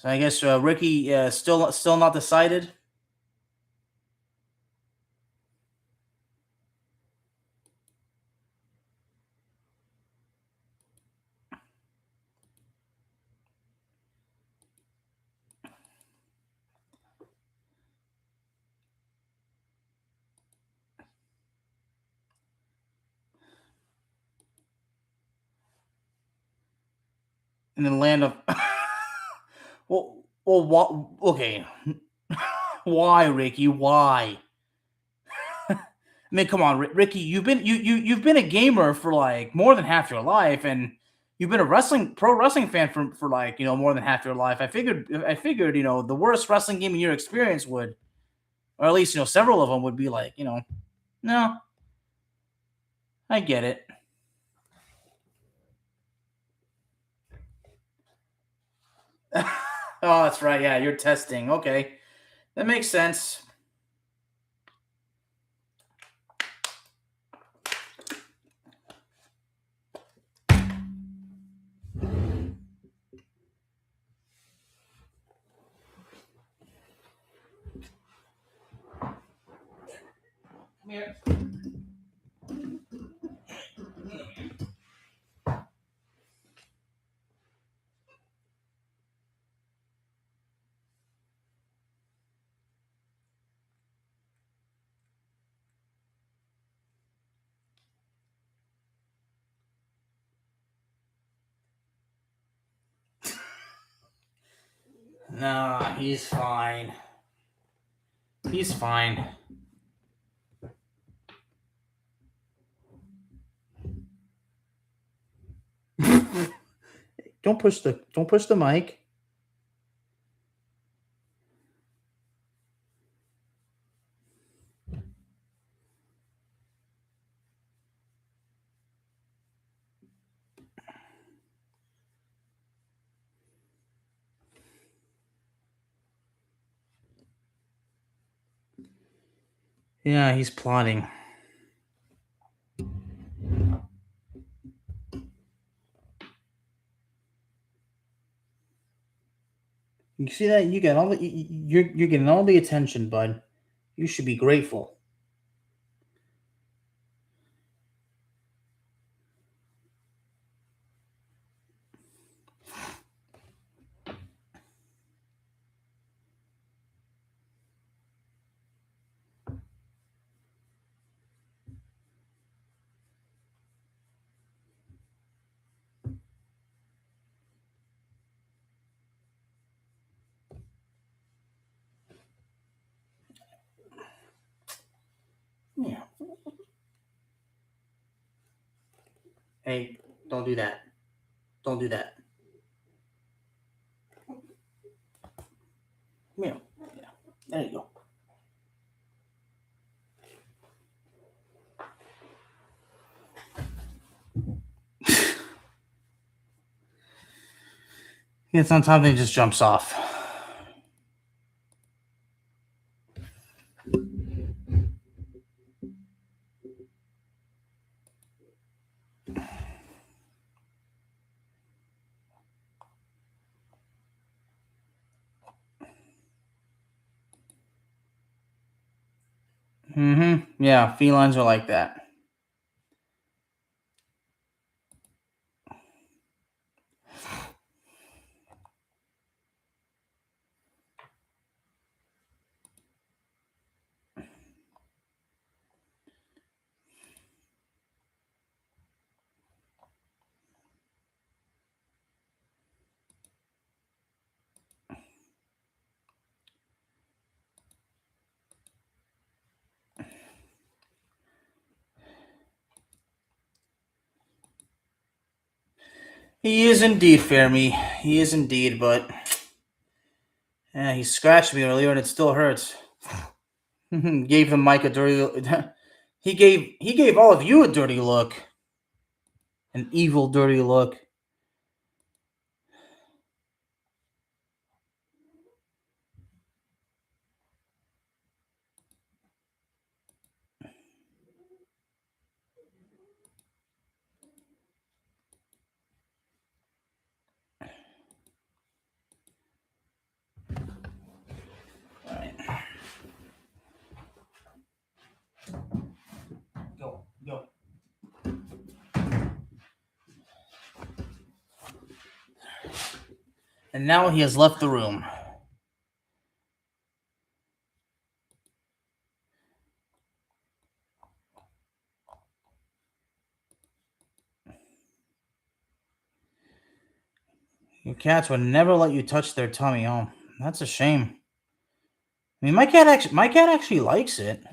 I guess Ricky still not decided. In the land of well, okay. Why, Ricky? Why? I mean, come on, Ricky. You've been a gamer for like more than half your life, and you've been a pro wrestling fan for like more than half your life. I figured the worst wrestling game in your experience would, or at least several of them would be like no, I get it. Oh, that's right. Yeah, you're testing. Okay, that makes sense. Come here. Nah, he's fine. He's fine. Don't push the mic. Yeah, he's plotting. You see that? You get all the you're getting all the attention, bud. You should be grateful. Yeah. Hey, don't do that. Don't do that. Yeah. Yeah. There you go. Gets on top and he just jumps off. Mm-hmm. Yeah, felines are like that. He is indeed, Fermi. He is indeed, but yeah, he scratched me earlier and it still hurts. Gave the mic a dirty. He gave all of you a dirty look, an evil, dirty look. All right, go, go. And now he has left the room. Your cats would never let you touch their tummy. Oh, that's a shame. I mean, my cat actually likes it.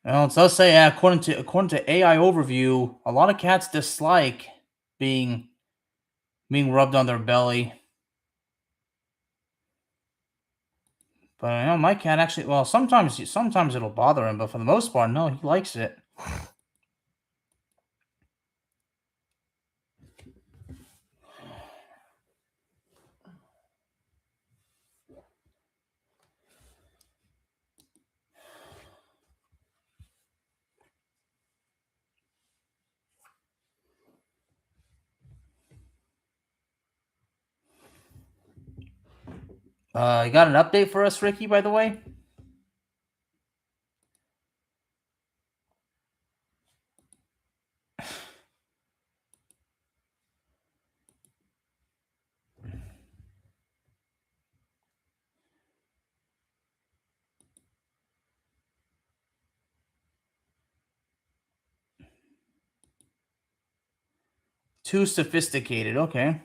Well, it does say, according to AI overview, a lot of cats dislike being being rubbed on their belly. But my cat actually. Well, sometimes it'll bother him, but for the most part, no, he likes it. You got an update for us, Ricky? By the way, 2 sophisticated. Okay.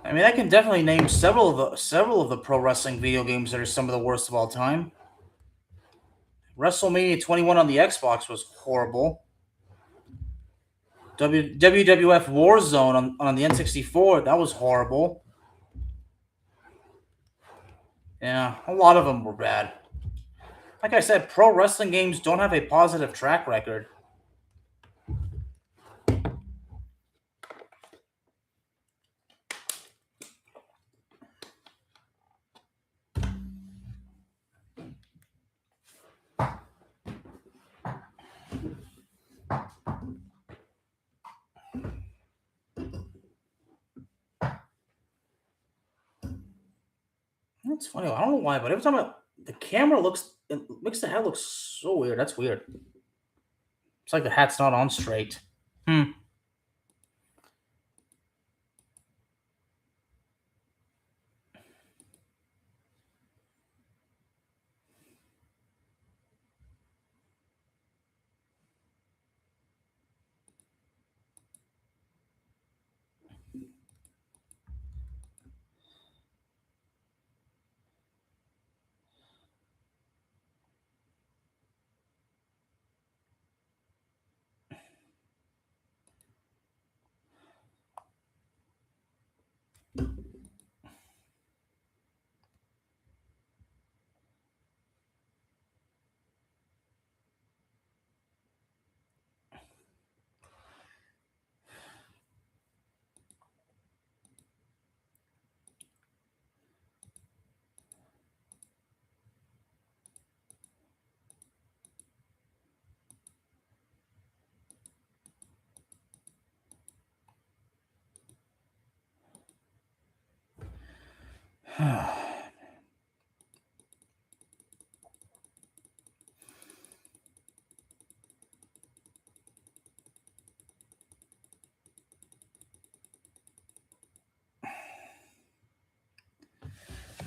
I mean, I can definitely name several of the pro wrestling video games that are some of the worst of all time. WrestleMania 21 on the Xbox was horrible. WWF Warzone on the N64. That was horrible. Yeah, a lot of them were bad. Like I said, pro wrestling games don't have a positive track record. That's funny. I don't know why, but every time the camera looks, it makes the hat look so weird. That's weird. It's like the hat's not on straight. Hmm.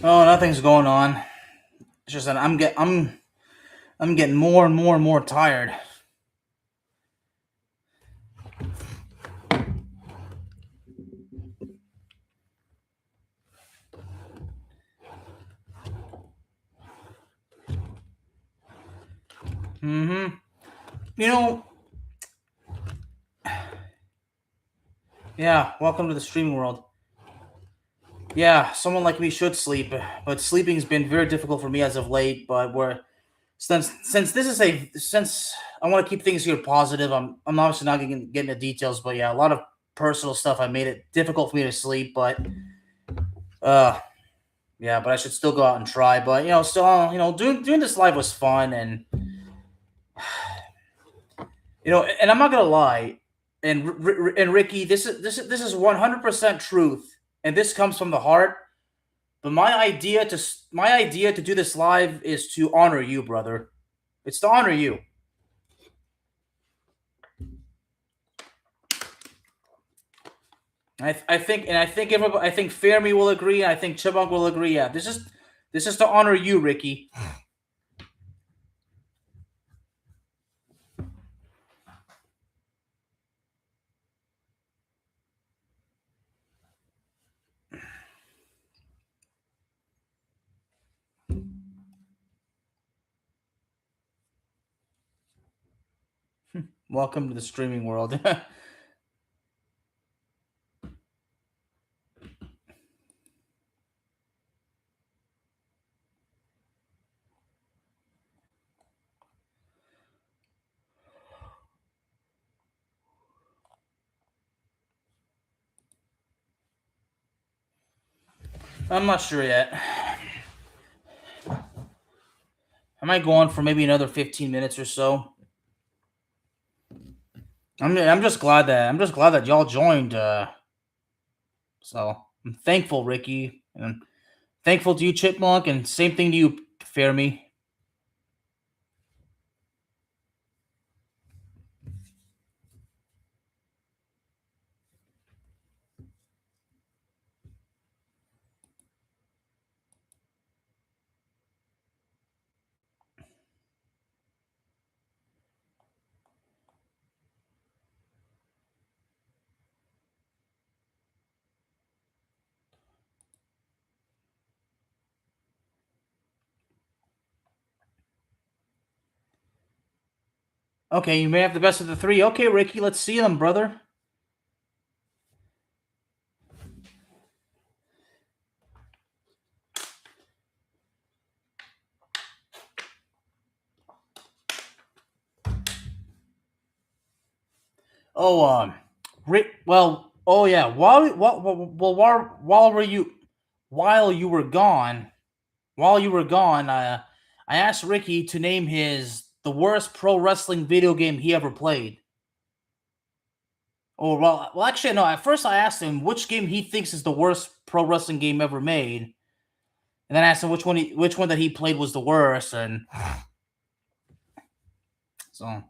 Oh, nothing's going on. It's just that I'm getting more and more and more tired. Mm-hmm. You know, yeah. Welcome to the streaming world. Yeah, someone like me should sleep, but sleeping's been very difficult for me as of late. But we're since this is a since I want to keep things here positive. I'm obviously not going to get into details, but yeah, a lot of personal stuff. I made it difficult for me to sleep, but uh, yeah, but I should still go out and try. But still, doing this live was fun, and and I'm not gonna lie, and Ricky, this is 100% truth, and this comes from the heart. But my idea to do this live is to honor you, brother. It's to honor you. I think Fermi will agree. And I think Chibunk will agree. Yeah, this is to honor you, Ricky. Welcome to the streaming world. I'm not sure yet. I might go on for maybe another 15 minutes or so. I'm just glad that y'all joined. So I'm thankful, Ricky, and thankful to you, Chipmunk, and same thing to you, Fermi. Okay, you may have the best of the three. Okay, Ricky, let's see them, brother. Oh, oh yeah. While you were gone, I asked Ricky to name the worst pro wrestling video game he ever played. Or actually, no. At first, I asked him which game he thinks is the worst pro wrestling game ever made, and then I asked him which one that he played was the worst, and so.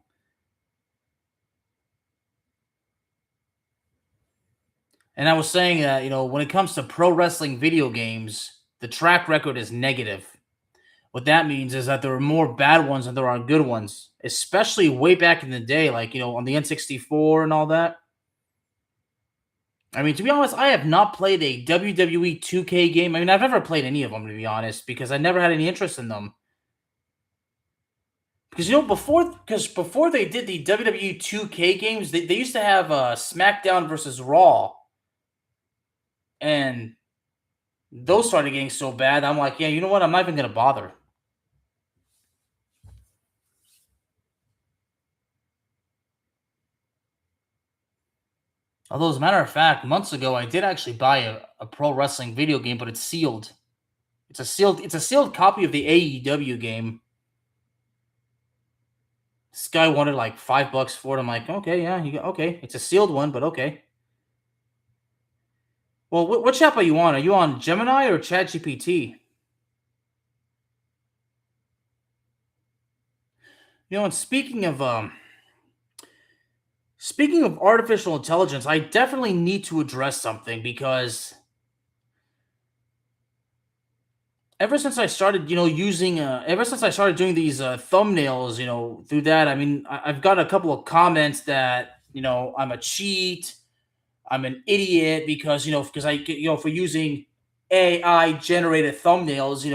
And I was saying that when it comes to pro wrestling video games, the track record is negative. What that means is that there are more bad ones than there are good ones, especially way back in the day, like on the N64 and all that. I mean, to be honest, I have not played a WWE 2K game. I mean, I've never played any of them, to be honest, because I never had any interest in them. Because before they did the WWE 2K games, they used to have SmackDown versus Raw, and those started getting so bad. I'm like, yeah, you know what? I'm not even gonna bother. Although, as a matter of fact, months ago, I did actually buy a pro wrestling video game, but it's sealed. It's a sealed copy of the AEW game. This guy wanted like $5 for it. I'm like, okay, yeah, okay. It's a sealed one, but okay. Well, which app are you on? Are you on Gemini or ChatGPT? And speaking of artificial intelligence, I definitely need to address something because ever since I started, ever since I started doing these thumbnails, through that, I mean, I've got a couple of comments that, I'm a cheat, I'm an idiot because, for using AI generated thumbnails,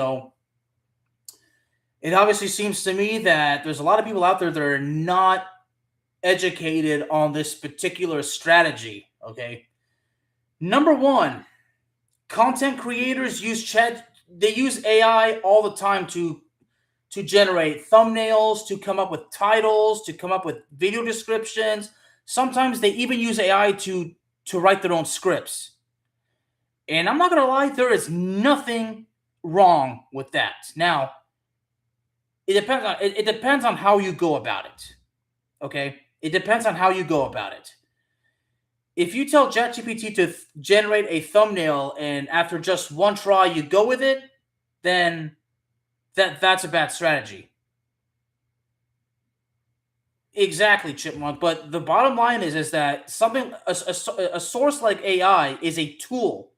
it obviously seems to me that there's a lot of people out there that are not educated on this particular strategy. Okay. Number one, content creators they use AI all the time to generate thumbnails, to come up with titles, to come up with video descriptions. Sometimes they even use AI to write their own scripts. And I'm not gonna lie, there is nothing wrong with that. Now, it depends on how you go about it. Okay? It depends on how you go about it. If you tell ChatGPT to generate a thumbnail and after just one try you go with it, then that's a bad strategy. Exactly, Chipmunk. But the bottom line is that a source like AI is a tool,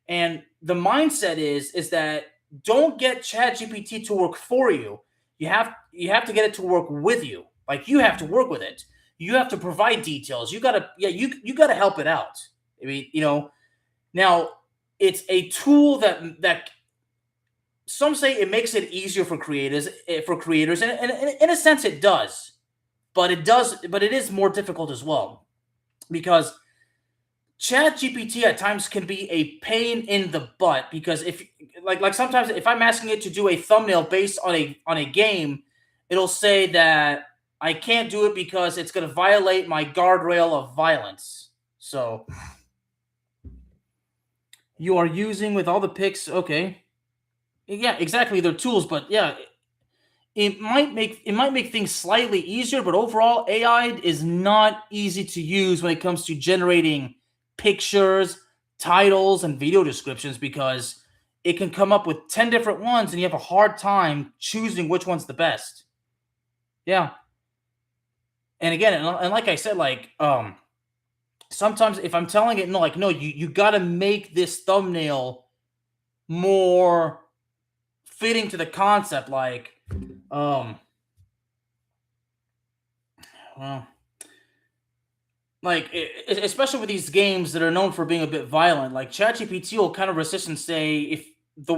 and the mindset is that don't get ChatGPT to work for you. You have to get it to work with you. Like you have to work with it. You have to provide details. You gotta help it out. I mean, now it's a tool that some say it makes it easier for creators, and in a sense it does, but it is more difficult as well because ChatGPT at times can be a pain in the butt because if like sometimes if I'm asking it to do a thumbnail based on a game, it'll say that I can't do it because it's going to violate my guardrail of violence. So you are using with all the pics, okay? Yeah, exactly. They're tools, but yeah, it might make things slightly easier, but overall, AI is not easy to use when it comes to generating pictures, titles, and video descriptions because it can come up with 10 different ones and you have a hard time choosing which one's the best. Yeah. And again, and like I said, sometimes if I'm telling it, no, you got to make this thumbnail more fitting to the concept, well, especially with these games that are known for being a bit violent, like ChatGPT will kind of resist and say, if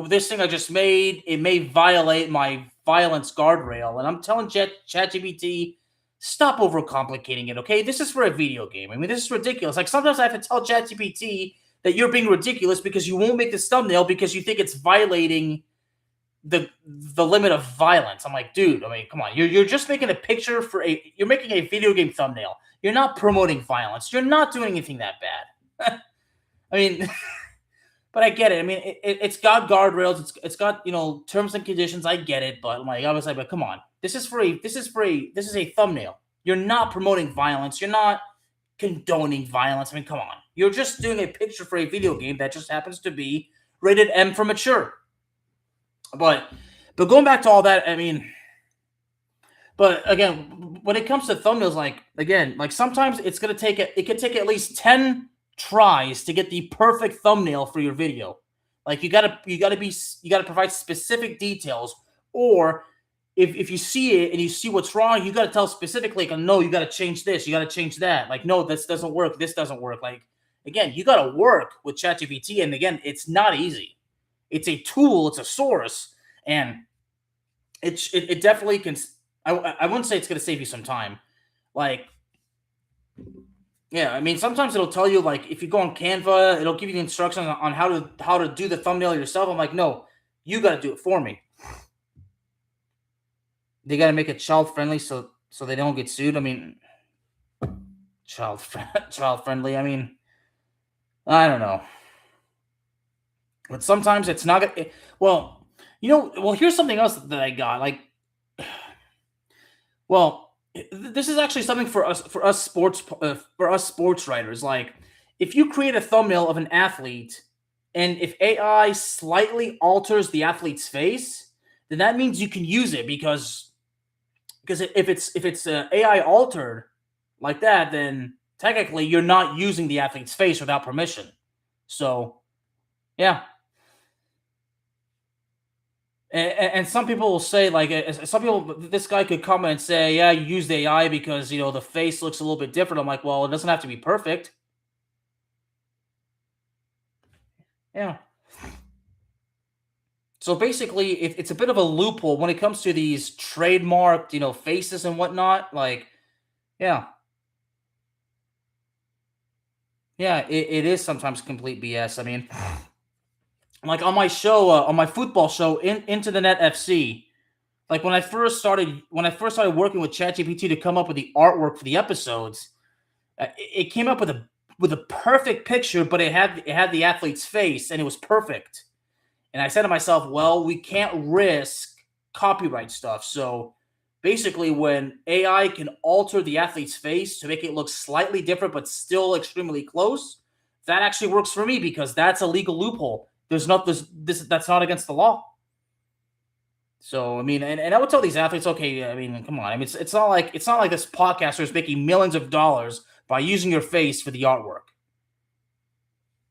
this thing I just made, it may violate my violence guardrail. And I'm telling ChatGPT, stop overcomplicating it, okay? This is for a video game. I mean, this is ridiculous. Like, sometimes I have to tell ChatGPT that you're being ridiculous because you won't make this thumbnail because you think it's violating the limit of violence. I'm like, dude, I mean, come on, you're just making a picture for you're making a video game thumbnail. You're not promoting violence. You're not doing anything that bad. I mean, but I get it. I mean, it's got guardrails. It's got terms and conditions. I get it, but like I was like, but come on, this is free. This is a thumbnail. You're not promoting violence. You're not condoning violence. I mean, come on. You're just doing a picture for a video game that just happens to be rated M for mature. But going back to all that, I mean, but again, when it comes to thumbnails, like sometimes it could take at least 10 tries to get the perfect thumbnail for your video. Like you gotta provide specific details, or if you see it and you see what's wrong, you gotta tell specifically, like, no, you gotta change this, you gotta change that. Like, no, this doesn't work, this doesn't work. Like, again, you gotta work with ChatGPT, and again, it's not easy. It's a tool, it's a source, and it definitely can. I wouldn't say it's gonna save you some time. Like, yeah, I mean, sometimes it'll tell you, like, if you go on Canva, it'll give you the instructions on how to do the thumbnail yourself. I'm like, no, you got to do it for me. They got to make it child friendly so they don't get sued. I mean, child friendly. I mean, I don't know, but sometimes it's not gonna. Well, here's something else that I got. Like, well, this is actually something for us sports writers. Like, if you create a thumbnail of an athlete, and if AI slightly alters the athlete's face, then that means you can use it, because if it's AI altered like that, then technically you're not using the athlete's face without permission. So, yeah. And some people will say, like, some people, this guy could come and say, yeah, you used AI because the face looks a little bit different. I'm like, well, it doesn't have to be perfect. Yeah. So basically, it's a bit of a loophole when it comes to these trademarked, faces and whatnot. Like, yeah, yeah, it is sometimes complete BS. I mean, like on my show, on my football show, Into the Net FC. Like when I first started working with ChatGPT to come up with the artwork for the episodes, it came up with a perfect picture, but it had the athlete's face, and it was perfect. And I said to myself, well, we can't risk copyright stuff. So basically, when AI can alter the athlete's face to make it look slightly different but still extremely close, that actually works for me, because that's a legal loophole. There's not this that's not against the law. So I mean, and I would tell these athletes, okay, I mean, come on, I mean, it's not like this podcaster is making millions of dollars by using your face for the artwork.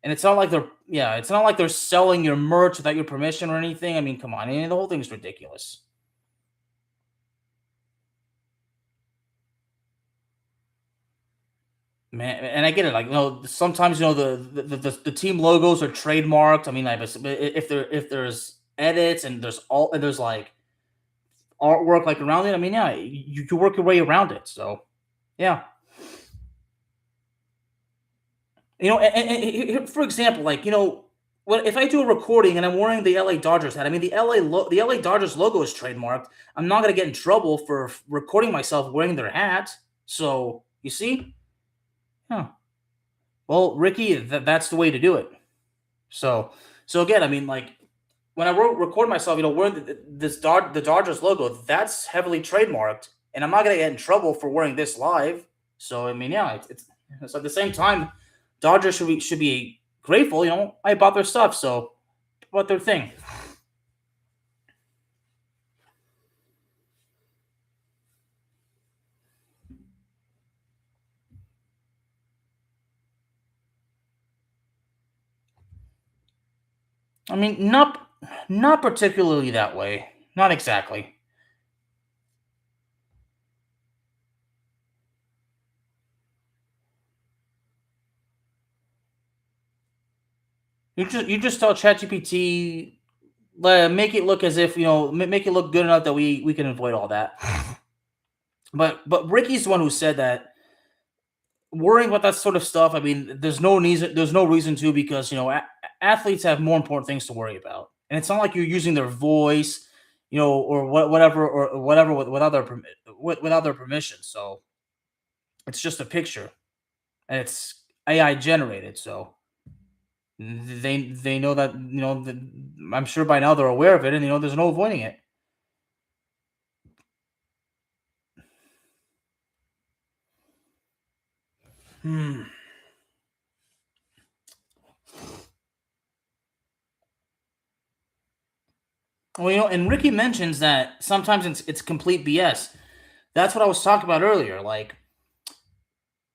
And it's not like they're selling your merch without your permission or anything. I mean, come on, I mean, the whole thing is ridiculous. Man, and I get it. Like, sometimes the team logos are trademarked. I mean, like, if there's edits and there's like artwork like around it. I mean, yeah, you can work your way around it. So, yeah, for example, like, what if I do a recording and I'm wearing the LA Dodgers hat? I mean, the LA Dodgers logo is trademarked. I'm not gonna get in trouble for recording myself wearing their hat. So you see, huh? Well, Ricky, that's the way to do it. So again, I mean, like, when I record myself, wearing the Dodgers logo, that's heavily trademarked, and I'm not gonna get in trouble for wearing this live. So I mean, yeah, it's at the same time, Dodgers should be grateful. I bought their stuff, so bought their thing. I mean, not particularly that way. Not exactly. You just tell ChatGPT, make it look as if make it look good enough that we can avoid all that. But Ricky's the one who said that worrying about that sort of stuff. I mean, there's no reason to, because athletes have more important things to worry about. and it's not like you're using their voice, or whatever without their permission. So it's just a picture, and it's AI generated. So they know that, I'm sure by now they're aware of it, and there's no avoiding it. Hmm. Well, and Ricky mentions that sometimes it's complete BS. That's what I was talking about earlier. Like,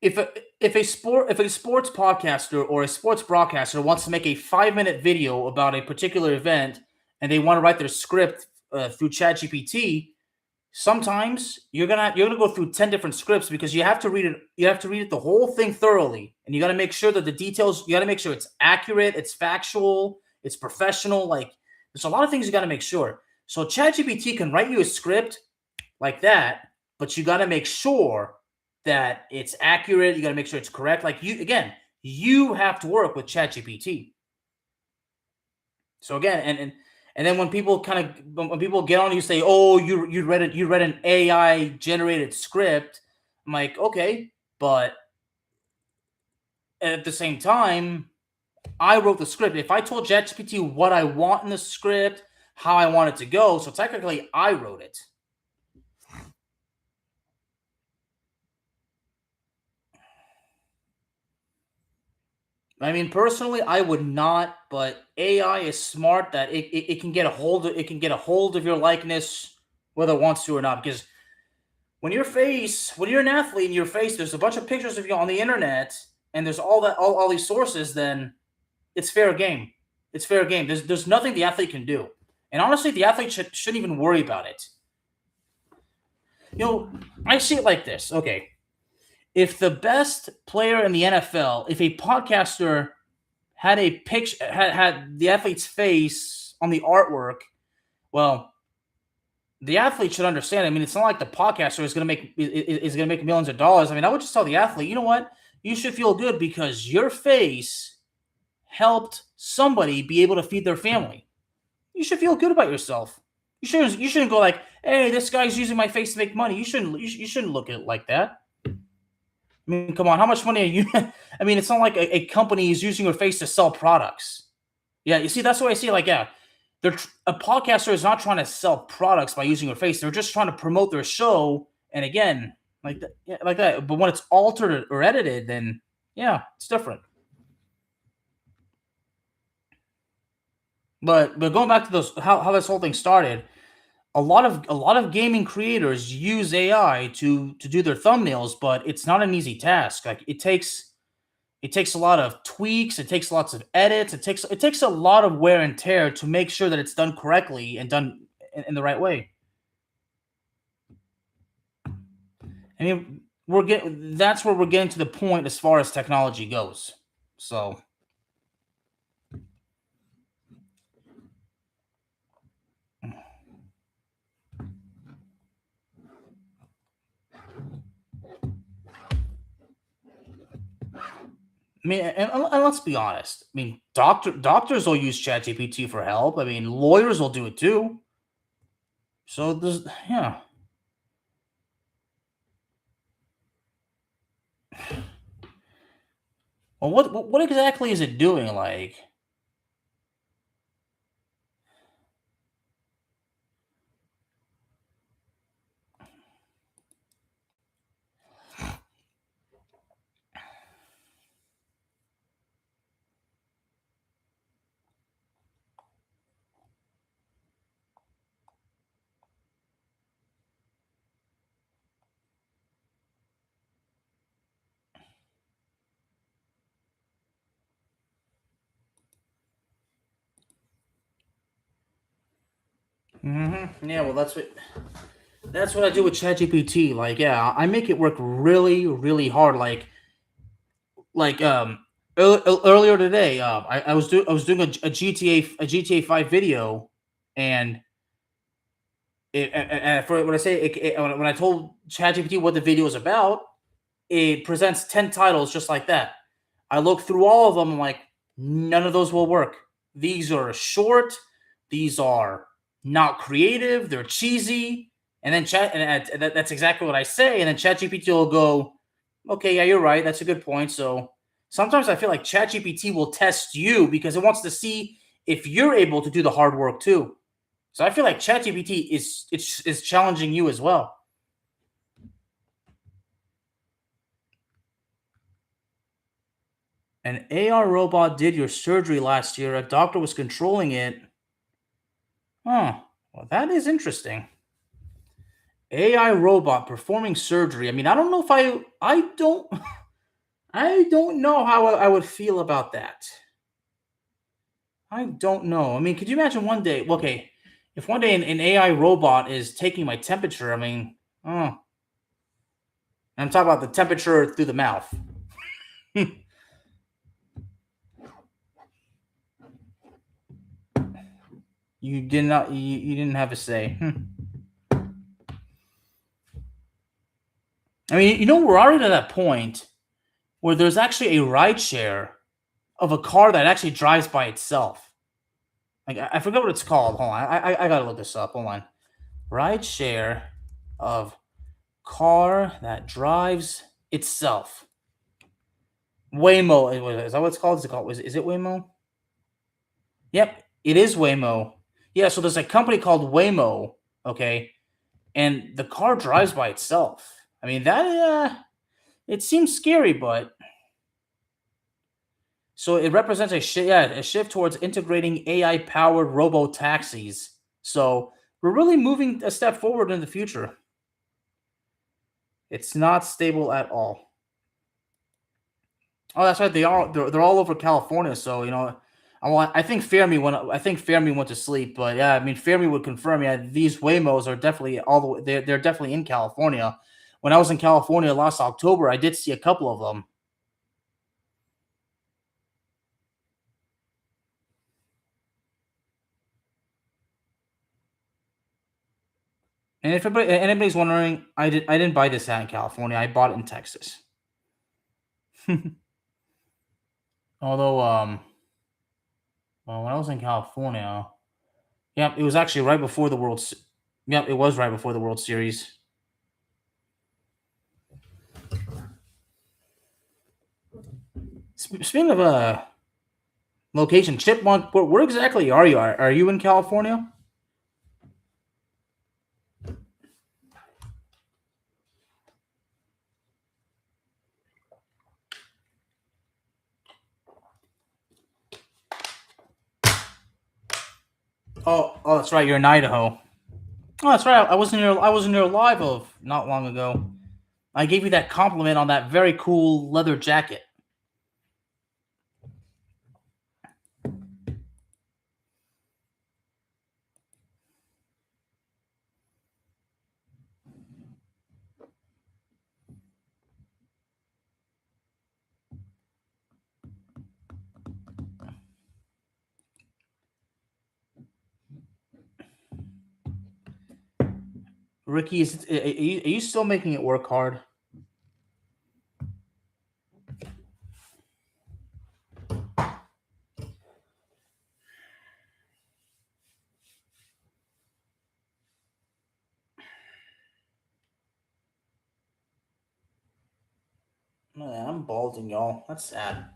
if a if a sports podcaster or a sports broadcaster wants to make a 5-minute video about a particular event, and they want to write their script through ChatGPT, sometimes you're gonna go through 10 different scripts, because you have to read it the whole thing thoroughly, and you got to make sure that the details, you got to make sure it's accurate, it's factual, it's professional. Like, there's a lot of things you got to make sure. So ChatGPT can write you a script like that, but you got to make sure that it's accurate. You got to make sure it's correct. Like, you have to work with ChatGPT. So again, and then when people when people get on you, say, "Oh, you read an AI generated script." I'm like, okay, but at the same time, I wrote the script. If I told ChatGPT what I want in the script, how I want it to go, so technically I wrote it. I mean, personally, I would not, but AI is smart that it can get a hold of your likeness whether it wants to or not. Because when you're an athlete and your face, there's a bunch of pictures of you on the internet, and there's all these sources, then it's fair game. It's fair game. There's nothing the athlete can do. And honestly, the athlete shouldn't even worry about it. I see it like this. Okay. If the best player in the NFL, if a podcaster had a picture, had the athlete's face on the artwork, well, the athlete should understand. I mean, it's not like the podcaster is going to make millions of dollars. I mean, I would just tell the athlete, you know what? You should feel good because your face helped somebody be able to feed their family. You should feel good about yourself. You shouldn't go like, hey, this guy's using my face to make money. You shouldn't look at it like that. I mean, come on, how much money are you? I mean, it's not like a company is using your face to sell products. Yeah, you see, that's the way I see it. Like, yeah, a podcaster is not trying to sell products by using your face. They're just trying to promote their show. And again, like that, yeah, like that. But when it's altered or edited, then yeah, it's different. But going back to those, how this whole thing started, a lot of gaming creators use AI to do their thumbnails, but it's not an easy task. Like, it takes a lot of tweaks, it takes lots of edits, it takes a lot of wear and tear to make sure that it's done correctly and done in the right way. I mean, that's where we're getting to the point as far as technology goes. So, I mean, and let's be honest. I mean, doctors will use ChatGPT for help. I mean, lawyers will do it too. So there's, yeah. Well, what exactly is it doing? Like, yeah. Well, that's what I do with ChatGPT. Like, yeah, I make it work really, really hard. Earlier today, I was doing a GTA 5 video, and for when I say when I told ChatGPT what the video is about, it presents 10 titles just like that. I look through all of them. I'm like, none of those will work. These are short. these are not creative, they're cheesy, and then that's exactly what I say, and then ChatGPT will go, okay, yeah, you're right, that's a good point. So sometimes I feel like ChatGPT will test you because it wants to see if you're able to do the hard work too. So I feel like ChatGPT is challenging you as well. An AR robot did your surgery last year. A doctor was controlling it. Huh. Well, that is interesting. AI robot performing surgery. I mean, I don't know if I don't I don't know how I would feel about that. I don't know. I mean, could you imagine one day? Okay, if one day an AI robot is taking my temperature, I mean, oh, I'm talking about the temperature through the mouth. You did not. You didn't have a say. I mean, we're already at that point where there's actually a ride share of a car that actually drives by itself. Like I forget what it's called. Hold on, I gotta look this up. Hold on. Ride share of car that drives itself. Waymo. Is that what it's called? Is it called? Is it Waymo? Yep, it is Waymo. Yeah. So there's a company called Waymo. Okay, and the car drives by itself. I mean that. It seems scary, but so it represents a shift towards integrating AI powered robo taxis. So we're really moving a step forward in the future. It's not stable at all. Oh, that's right. They're all over California. So I think Fermi went to sleep, but yeah, I mean Fermi would confirm. Yeah, these Waymos are definitely all the way. They're definitely in California. When I was in California last October, I did see a couple of them. And if anybody's wondering, I didn't buy this hat in California. I bought it in Texas. Although, well, when I was in California, yeah, it was actually right before the Yep, it was right before the World Series. Speaking of location, Chipmunk, where exactly are you? Are you in California? Oh, that's right. You're in Idaho. Oh, that's right. I was in your live of not long ago. I gave you that compliment on that very cool leather jacket. Ricky, are you still making it work hard? Man, I'm balding, y'all. That's sad.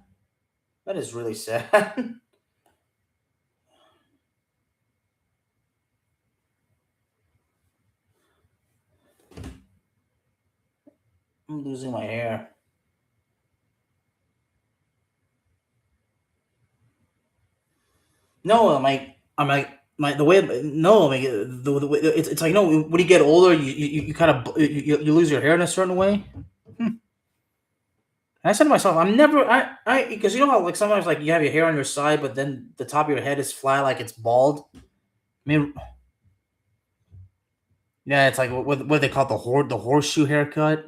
That is really sad. I'm losing my hair. No, I'm like my the way no, like the way it's like when you get older, you kind of you lose your hair in a certain way. Hmm. I said to myself, I'm never I because you know how like sometimes like you have your hair on your side, but then the top of your head is flat, like it's bald. I mean, yeah, it's like what they call it, the horseshoe haircut.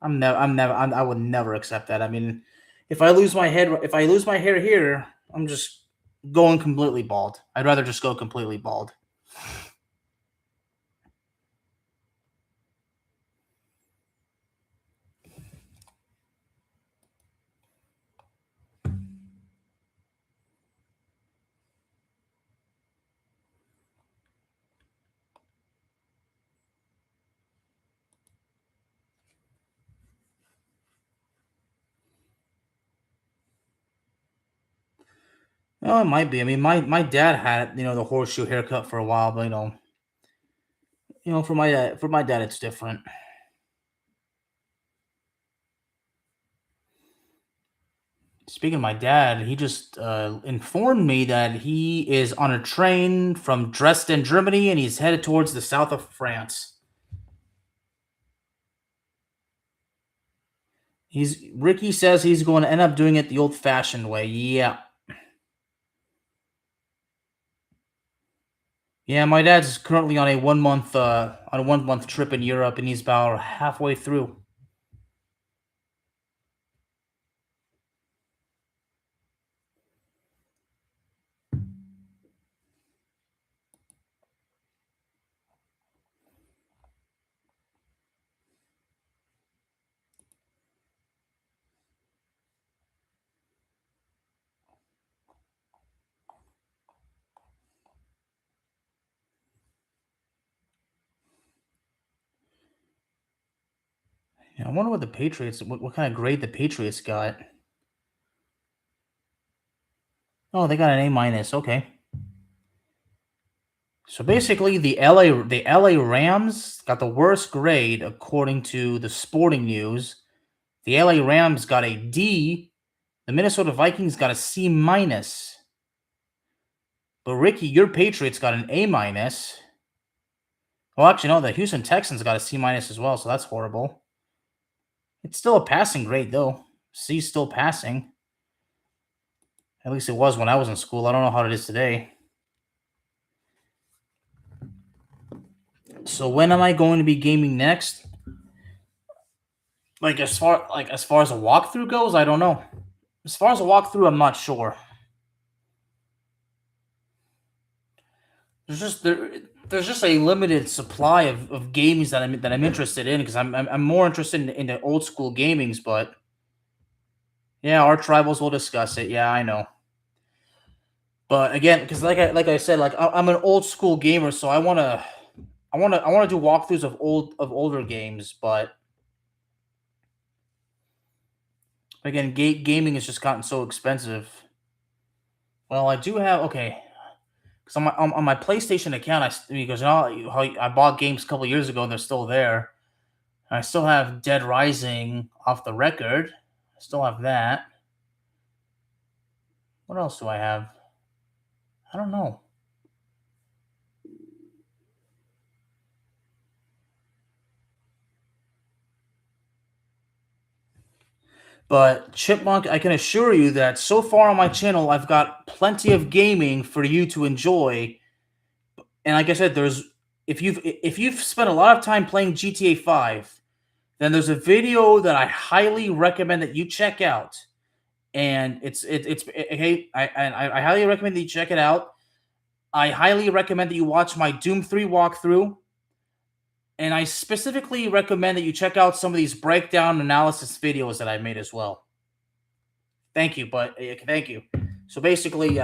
I would never accept that. I mean, if I lose my hair here, I'm just going completely bald. I'd rather just go completely bald. Oh, it might be. I mean, my dad had the horseshoe haircut for a while, but for my dad, it's different. Speaking of my dad, he just informed me that he is on a train from Dresden, Germany, and he's headed towards the south of France. Ricky says he's going to end up doing it the old-fashioned way. Yeah, yeah. My dad's currently on a 1 month trip in Europe, and he's about halfway through. Yeah, I wonder what kind of grade the Patriots got. Oh, they got an A minus. Okay. So basically, the LA Rams got the worst grade according to the Sporting News. The LA Rams got a D. The Minnesota Vikings got a C minus. But Ricky, your Patriots got an A minus. Well, actually, no, the Houston Texans got a C minus as well, so that's horrible. It's still a passing grade though. C's still passing. At least it was when I was in school. I don't know how it is today. So when am I going to be gaming next? As far as a walkthrough goes, I don't know. As far as a walkthrough, I'm not sure. There's just a limited supply of games that I'm interested in because I'm more interested in the old school gamings, but yeah, our tribals will discuss it. Yeah, I know. But again, because like I said, I'm an old school gamer, so I want to do walkthroughs of older games, but again, gaming has just gotten so expensive. Well, I do have okay. Because on my PlayStation account, because how I bought games a couple years ago and they're still there. I still have Dead Rising off the record. I still have that. What else do I have? I don't know. But Chipmunk, I can assure you that so far on my channel, I've got plenty of gaming for you to enjoy. And like I said, there's if you've spent a lot of time playing GTA 5, then there's a video that I highly recommend that you check out. And hey, I highly recommend that you check it out. I highly recommend that you watch my Doom 3 walkthrough. And I specifically recommend that you check out some of these breakdown analysis videos that I made as well. Thank you, but thank you. So basically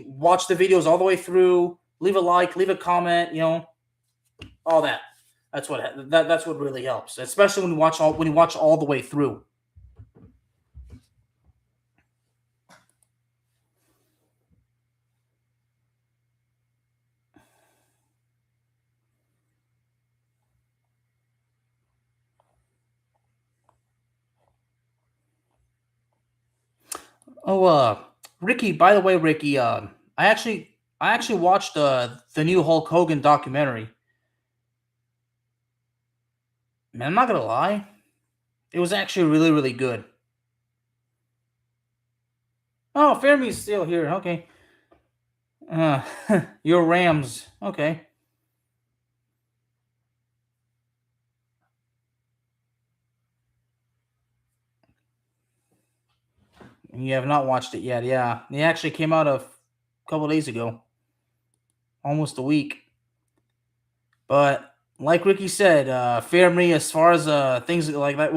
watch the videos all the way through. Leave a like, leave a comment. All that. That's what really helps, especially when you watch all the way through. Oh, Ricky. By the way, Ricky, I actually watched the new Hulk Hogan documentary. Man, I'm not gonna lie, it was actually really really good. Oh, Fermi's still here. Okay. Uh, your Rams. Okay. You have not watched it yet. Yeah, it actually came out a couple days ago, almost a week. But like Ricky said, Fermi, as far as things like that,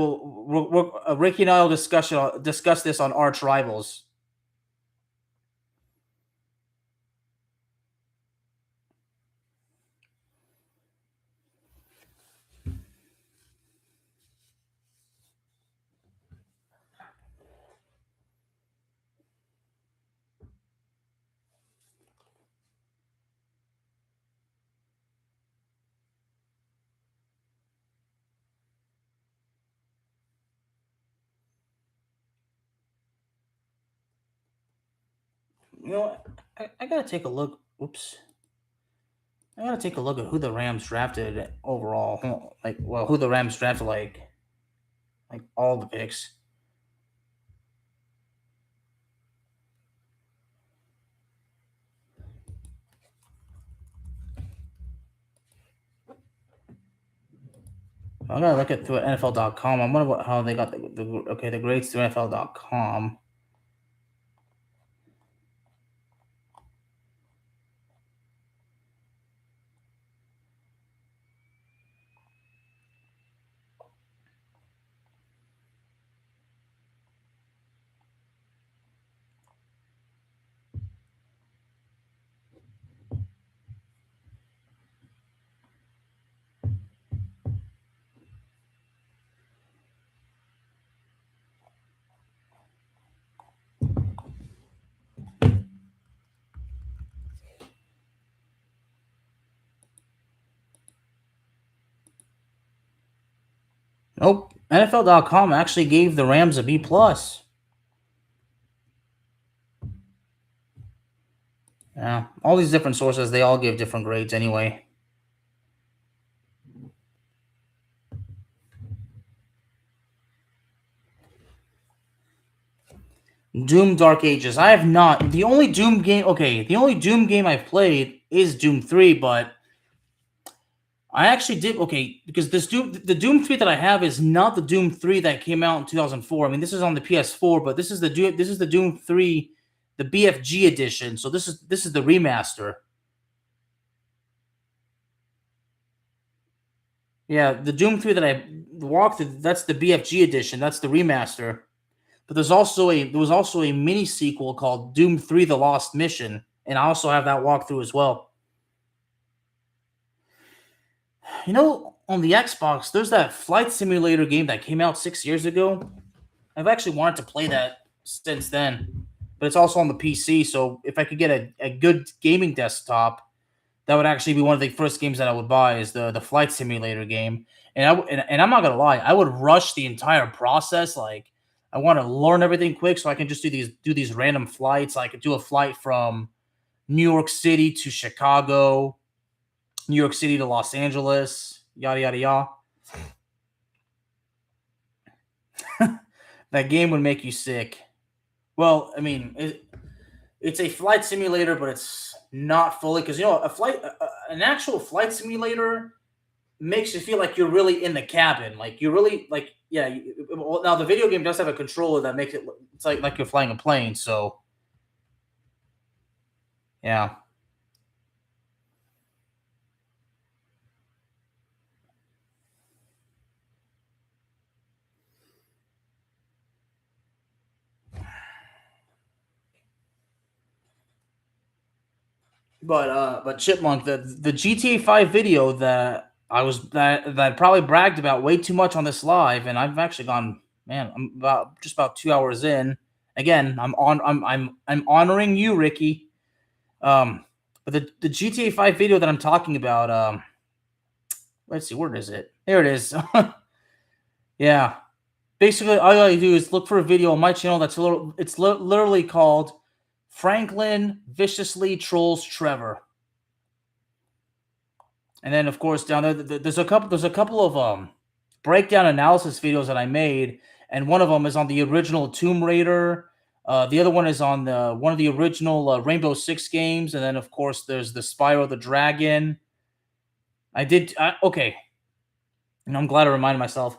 Ricky and I will discuss this on Arch Rivals. You know, I gotta take a look. Oops. I gotta take a look at who the Rams drafted overall. Like, well, who the Rams drafted, like all the picks. I gotta look at through NFL.com. I wonder how they got the grades through NFL.com. Nope. NFL.com actually gave the Rams a B plus. Yeah, all these different sources, they all give different grades anyway. Doom Dark Ages. I have not. The only Doom game. Okay, the only Doom game I've played is Doom 3, but I actually did okay because the Doom 3 that I have is not the Doom 3 that came out in 2004. I mean, this is on the PS4, but this is the Doom 3, the BFG edition. So this is the remaster. Yeah, the Doom 3 that I walked through, that's the BFG edition. That's the remaster. But there was also a mini sequel called Doom 3: The Lost Mission, and I also have that walkthrough as well. You know, on the Xbox, there's that flight simulator game that came out 6 years ago. I've actually wanted to play that since then, but it's also on the PC. So if I could get a good gaming desktop, that would actually be one of the first games that I would buy is the flight simulator game. And I'm not gonna lie, I would rush the entire process. Like I want to learn everything quick so I can just do these random flights. I could do a flight from New York City to Chicago, New York City to Los Angeles, yada yada yada. That game would make you sick. Well, I mean, it's a flight simulator, but it's not fully because an actual flight simulator makes you feel like you're really in the cabin, like you're really like yeah. Well, now the video game does have a controller that makes it's like you're flying a plane. So yeah. But Chipmunk, the GTA 5 video that I probably bragged about way too much on this live, and I've actually gone, man, I'm about 2 hours in. Again, I'm honoring you, Ricky. But the GTA 5 video that I'm talking about, let's see, where is it? There it is. Yeah. Basically, all you gotta do is look for a video on my channel literally called Franklin Viciously Trolls Trevor. And then, of course, down there, there's a couple of breakdown analysis videos that I made, and one of them is on the original Tomb Raider. The other one is on one of the original Rainbow Six games, and then, of course, there's the Spyro the Dragon. Okay, and I'm glad I reminded myself.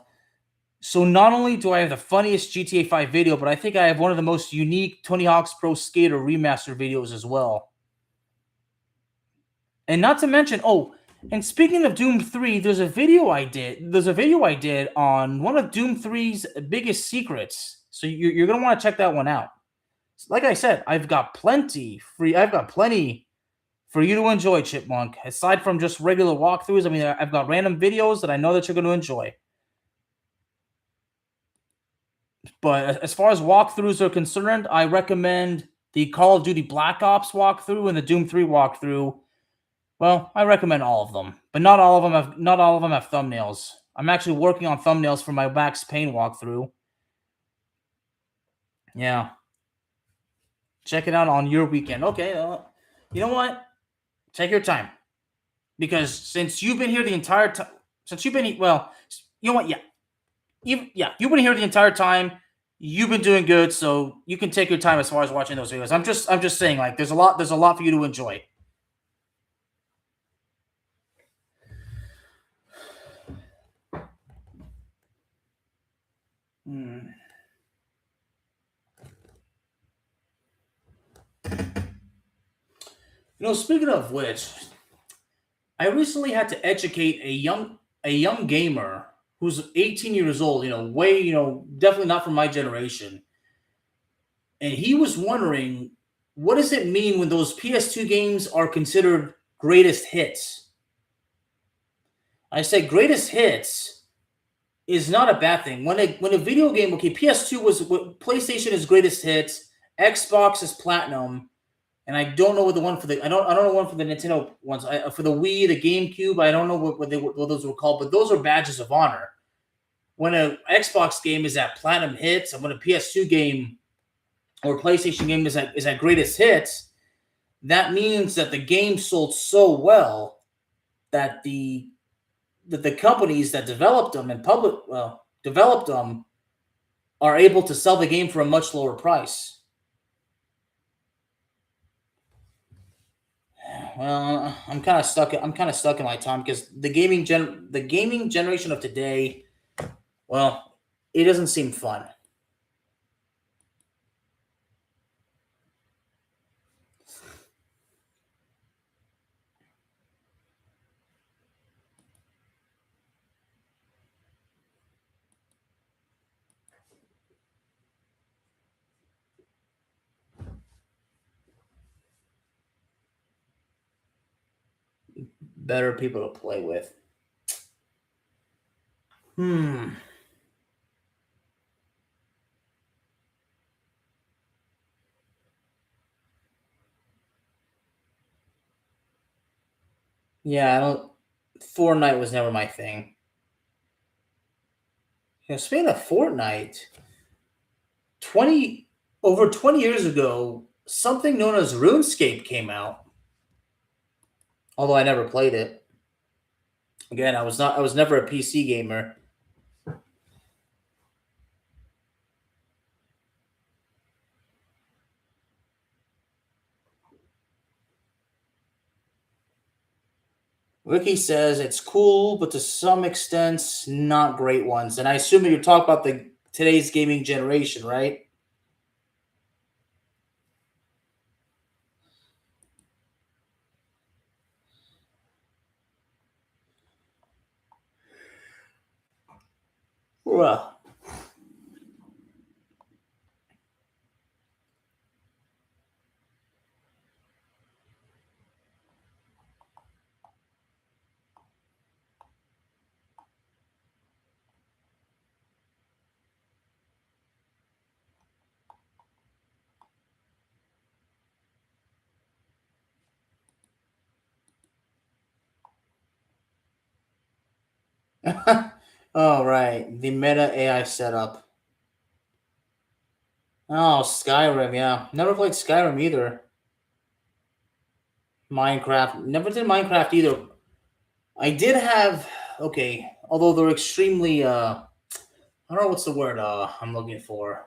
So not only do I have the funniest GTA 5 video, but I think I have one of the most unique Tony Hawk's Pro Skater remaster videos as well. And not to mention, and speaking of Doom 3, there's a video I did on one of Doom 3's biggest secrets. So you're going to want to check that one out. Like I said, I've got plenty for you to enjoy, Chipmunk. Aside from just regular walkthroughs, I mean, I've got random videos that I know that you're going to enjoy. But as far as walkthroughs are concerned, I recommend the Call of Duty Black Ops walkthrough and the Doom 3 walkthrough. Well, I recommend all of them, but not all of them have thumbnails. I'm actually working on thumbnails for my Max Payne walkthrough. Yeah. Check it out on your weekend. Okay, you know what? Take your time because since you've been here the entire time, since you've been well, you know what? You've been here the entire time. You've been doing good, so you can take your time as far as watching those videos. I'm just saying, like, there's a lot for you to enjoy. Hmm. Speaking of which, I recently had to educate a young gamer who's 18 years old. Definitely not from my generation, and he was wondering what does it mean when those PS2 games are considered greatest hits. I say greatest hits is not a bad thing. When a video game, okay, PS2 was what PlayStation is greatest hits, Xbox is platinum, and I don't know what the one for the I don't know one for the Nintendo ones. For the Wii, the GameCube, I don't know what those were called, but those are badges of honor. When a Xbox game is at platinum hits, and when a PS2 game or PlayStation game is at greatest hits, that means that the game sold so well that the companies that developed them and developed them are able to sell the game for a much lower price. Well, I'm kind of stuck in my time because the gaming generation of today, well, it doesn't seem fun. Better people to play with. Hmm. Yeah, I don't. Fortnite was never my thing. Speaking of Fortnite, 20 over 20 years ago, something known as RuneScape came out. Although I never played it. Again, I was never a PC gamer. Ricky says it's cool, but to some extent, not great ones. And I assume that you're talking about the today's gaming generation, right? Well, all right. The meta AI setup. Oh, Skyrim. Yeah, never played Skyrim either. Minecraft. Never did Minecraft either. I did have. Okay, although they're extremely. I don't know what's the word. I'm looking for.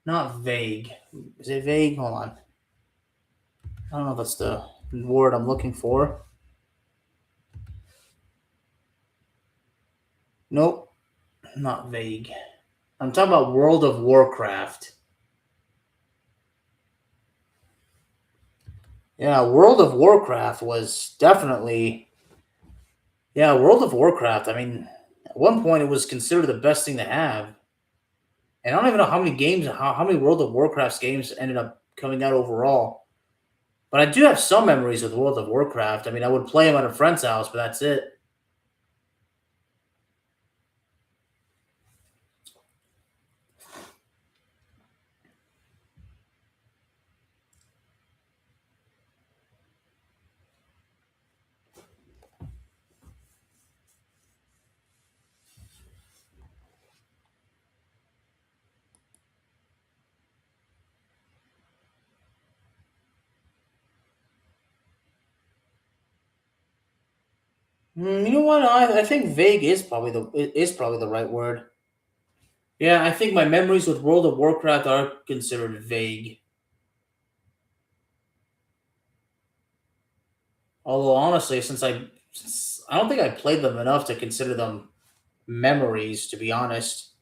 Not vague. Is it vague? Hold on. I don't know if that's the word I'm looking for. Nope, not vague. I'm talking about World of Warcraft. Yeah, World of Warcraft was definitely. Yeah, World of Warcraft. I mean, at one point it was considered the best thing to have. And I don't even know how many games, how many World of Warcraft games ended up coming out overall. But I do have some memories with World of Warcraft. I mean, I would play them at a friend's house, but that's it. You know what? I think vague is probably the right word. Yeah, I think my memories with World of Warcraft are considered vague. Although honestly, since I don't think I played them enough to consider them memories, to be honest.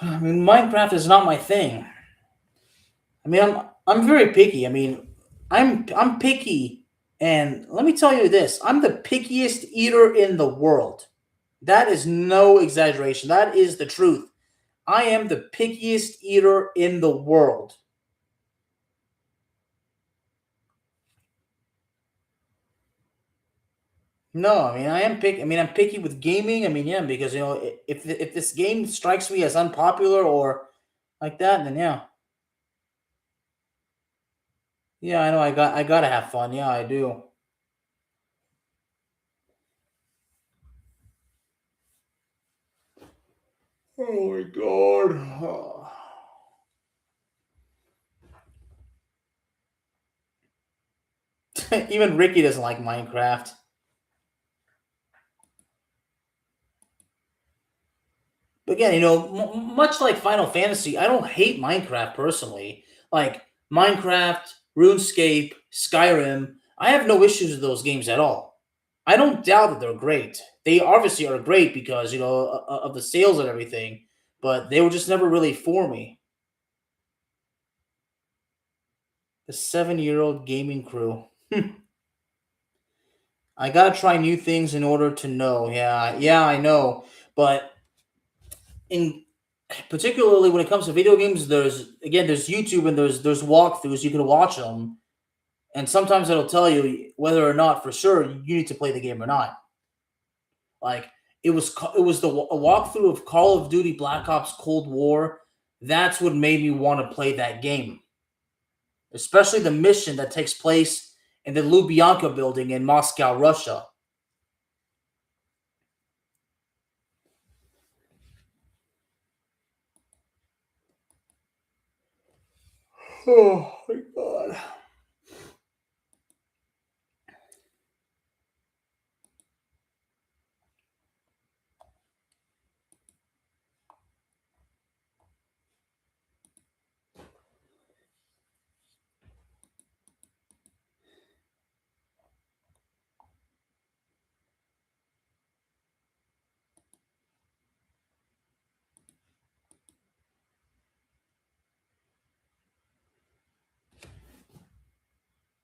I mean, Minecraft is not my thing. I mean, I'm very picky. I mean, I'm picky, and let me tell you this: I'm the pickiest eater in the world. That is no exaggeration. That is the truth. I am the pickiest eater in the world. No, I mean I am picky. I mean I'm picky with gaming. I mean yeah, because if this game strikes me as unpopular or like that, then yeah, yeah I know I gotta have fun. Yeah, I do. Oh my god. Even Ricky doesn't like Minecraft. But again, much like Final Fantasy, I don't hate Minecraft personally. Like Minecraft, RuneScape, Skyrim, I have no issues with those games at all. I don't doubt that they're great. They obviously are great because of the sales and everything, but they were just never really for me. The 7-year-old gaming crew. I gotta try new things in order to know. Yeah, yeah, I know, but in particularly when it comes to video games, there's YouTube and there's walkthroughs. You can watch them, and sometimes it'll tell you whether or not for sure you need to play the game or not. Like it was a walkthrough of Call of Duty Black Ops Cold War. That's what made me want to play that game, especially the mission that takes place in the Lubyanka building in Moscow, Russia. Oh my god.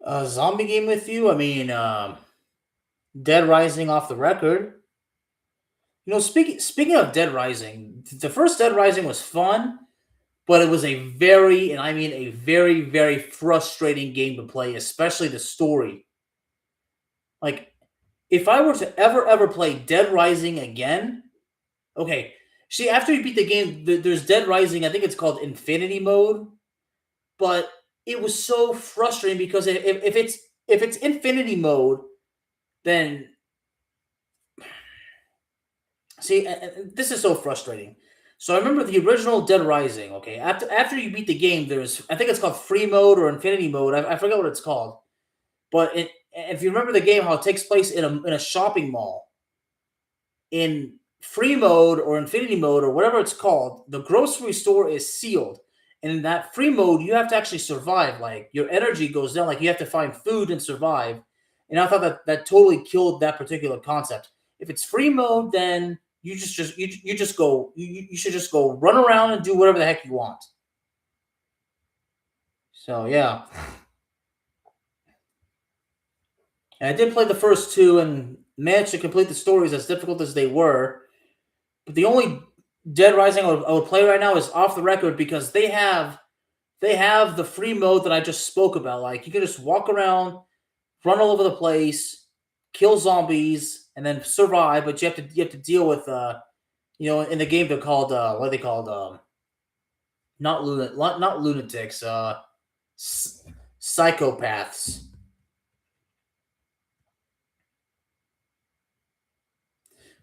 A zombie game with you? I mean, Dead Rising off the record. Speaking of Dead Rising, the first Dead Rising was fun, but it was a very, and I mean a very, very frustrating game to play, especially the story. Like, if I were to ever play Dead Rising again, okay. See, after you beat the game, there's Dead Rising. I think it's called Infinity Mode, but it was so frustrating because if it's Infinity Mode, then see, this is so frustrating. So I remember the original Dead Rising. Okay, after you beat the game, there's I think it's called Free Mode or Infinity Mode. I forget what it's called. But if you remember the game, how it takes place in a shopping mall in Free Mode or Infinity Mode or whatever it's called, the grocery store is sealed. And in that free mode, you have to actually survive. Like your energy goes down. Like you have to find food and survive. And I thought that totally killed that particular concept. If it's free mode, then you just go you should just go run around and do whatever the heck you want. So yeah, and I did play the first two and managed to complete the stories as difficult as they were. But the only Dead Rising I would play right now is off the record because they have the free mode that I just spoke about. Like you can just walk around, run all over the place, kill zombies, and then survive. But you have to deal with in the game they're called what are they called? Not lunatics, s- psychopaths.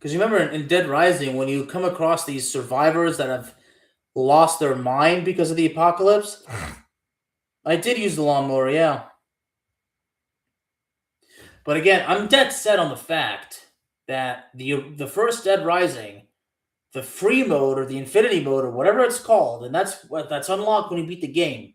Because you remember in Dead Rising, when you come across these survivors that have lost their mind because of the apocalypse, I did use the lawnmower, yeah. But again, I'm dead set on the fact that the first Dead Rising, the free mode or the infinity mode or whatever it's called, and that's unlocked when you beat the game.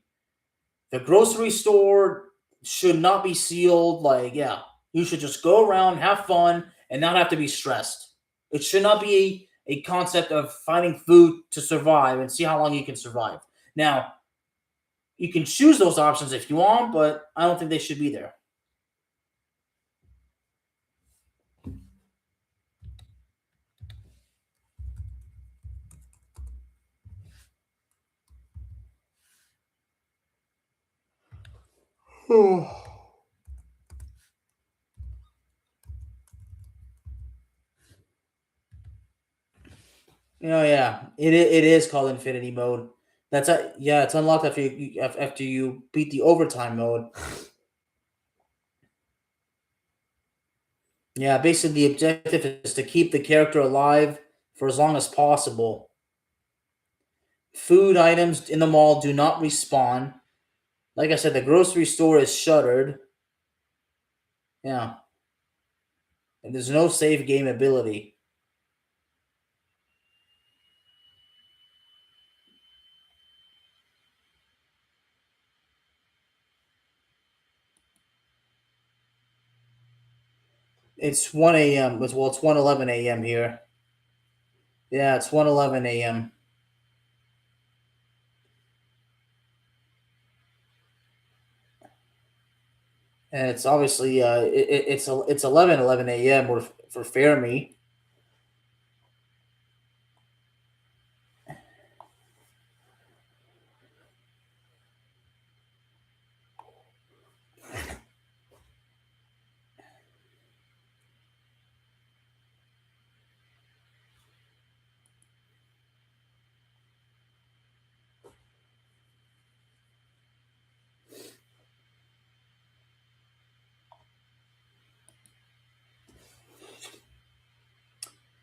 The grocery store should not be sealed. Like, yeah, you should just go around, have fun, and not have to be stressed. It should not be a concept of finding food to survive and see how long you can survive. Now, you can choose those options if you want, but I don't think they should be there. Oh yeah, it is called Infinity Mode. Yeah, it's unlocked after you beat the overtime mode. Yeah, basically the objective is to keep the character alive for as long as possible. Food items in the mall do not respawn. Like I said, the grocery store is shuttered. Yeah, and there's no save game ability. It's 1 a.m. It's 1:11 a.m. here. Yeah, it's 1:11 a.m. And it's obviously it's 11:11 a.m. for Fermi.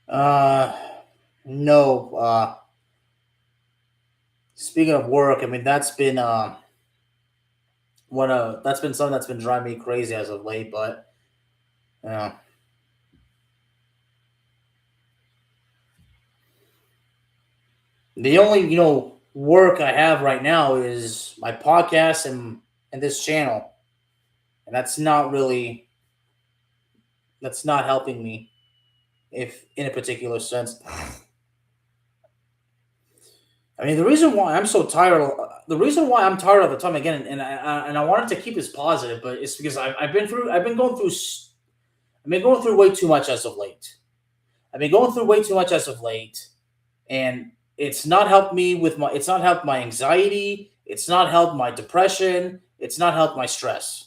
Uh, no. Speaking of work, I mean that's been something that's been driving me crazy as of late. But uh, the only work I have right now is my podcast and this channel, and that's not helping me if in a particular sense. I mean, the reason why I'm tired all the time again, and I wanted to keep this positive, but it's because I've been going through way too much as of late. I've been going through way too much as of late, and it's not helped my anxiety. It's not helped my depression. It's not helped my stress.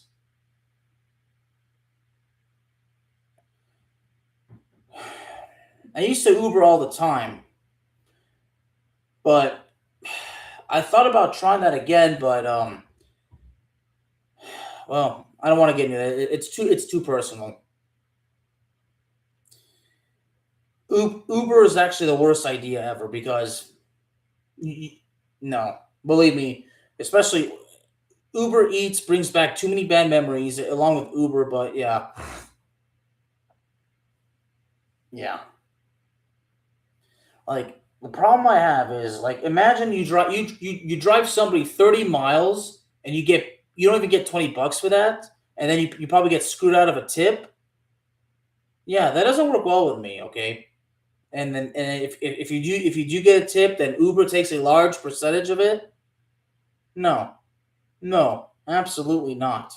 I used to Uber all the time, but I thought about trying that again, but well, I don't want to get into it. It's too personal. Uber is actually the worst idea ever because no, believe me, especially Uber Eats brings back too many bad memories along with Uber. But yeah, yeah. Like the problem I have is like imagine you drive somebody 30 miles and you don't even get $20 for that, and then you probably get screwed out of a tip. Yeah, that doesn't work well with me. Okay, and if you do get a tip, then Uber takes a large percentage of it. No, no, absolutely not.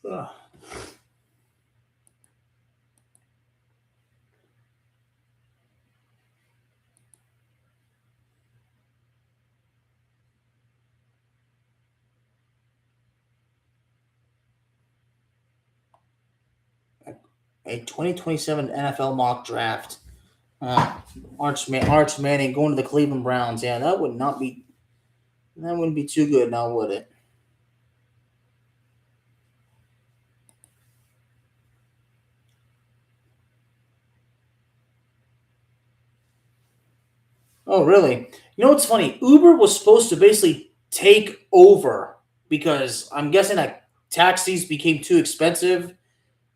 Ugh. A 2027 NFL mock draft. Uh, Arch Manning going to the Cleveland Browns. Yeah, that would not be. That wouldn't be too good now, would it? Oh, really? You know what's funny? Uber was supposed to basically take over because I'm guessing that taxis became too expensive,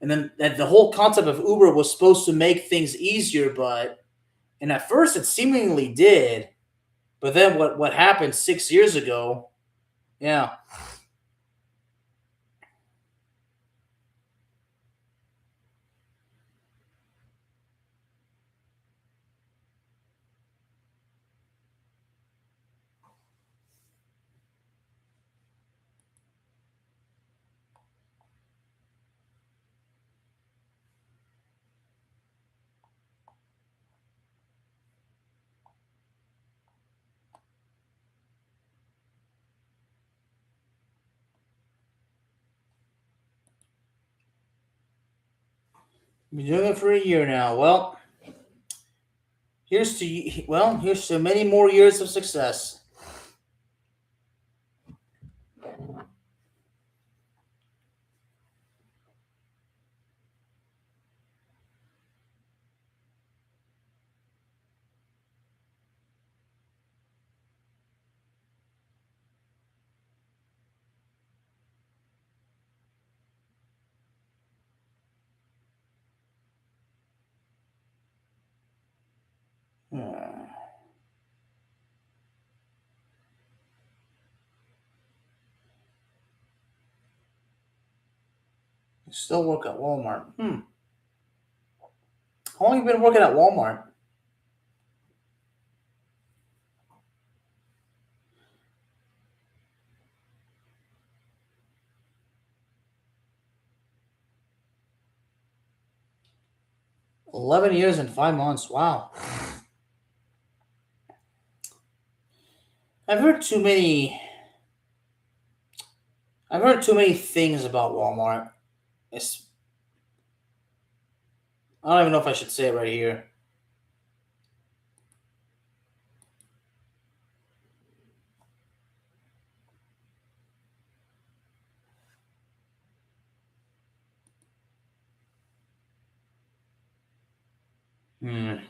and then that the whole concept of Uber was supposed to make things easier. But and at first it seemingly did, but then what happened 6 years ago? Yeah, been doing it for a year now. Here's to many more years of success. Hmm. Still work at Walmart. How long have you been working at Walmart? 11 years and 5 months. Wow. I've heard too many. I've heard too many things about Walmart. It's, I don't even know if I should say it right here.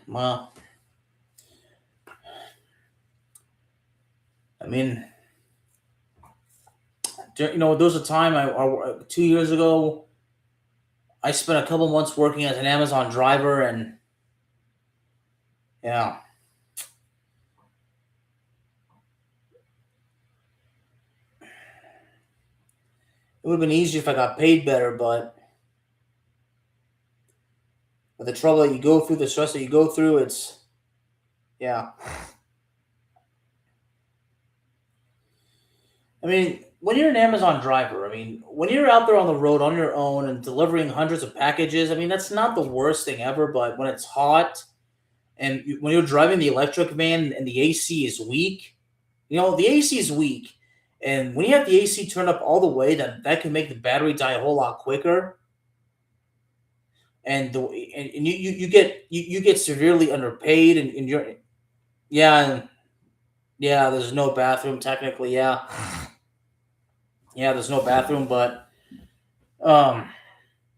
Well, I mean, there was a time 2 years ago. I spent a couple months working as an Amazon driver, and yeah, it would have been easier if I got paid better. But with the trouble that you go through, the stress that you go through, it's yeah. I mean, when you're an Amazon driver, I mean, when you're out there on the road on your own and delivering hundreds of packages, I mean, that's not the worst thing ever. But when it's hot and when you're driving the electric van and the AC is weak, the AC is weak, and when you have the AC turned up all the way, that can make the battery die a whole lot quicker, and you get severely underpaid, and you're yeah yeah. There's no bathroom technically, yeah yeah. There's no bathroom, um,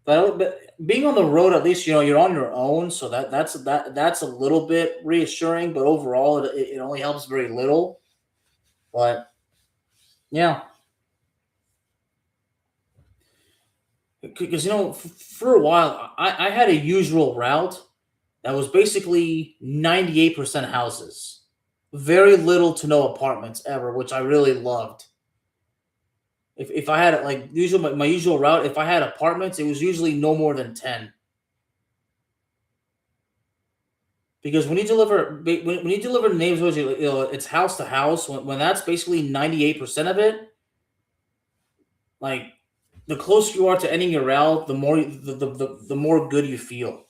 but being on the road, at least you're on your own, so that's a little bit reassuring. But overall, it only helps very little. But yeah, because for a while I had a usual route that was basically 98% houses, very little to no apartments ever, which I really loved. If I had like usual my usual route, if I had apartments, it was usually no more than 10. Because when you deliver neighborhoods, it's house to house. When that's basically 98% of it, like the closer you are to ending your route, the more good you feel.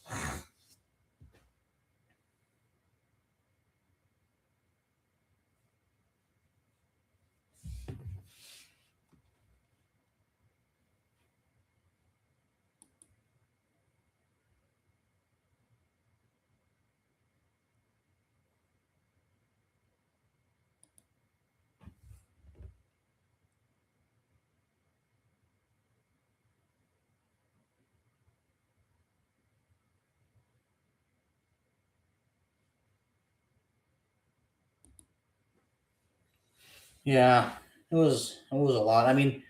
Yeah, it was a lot. I mean,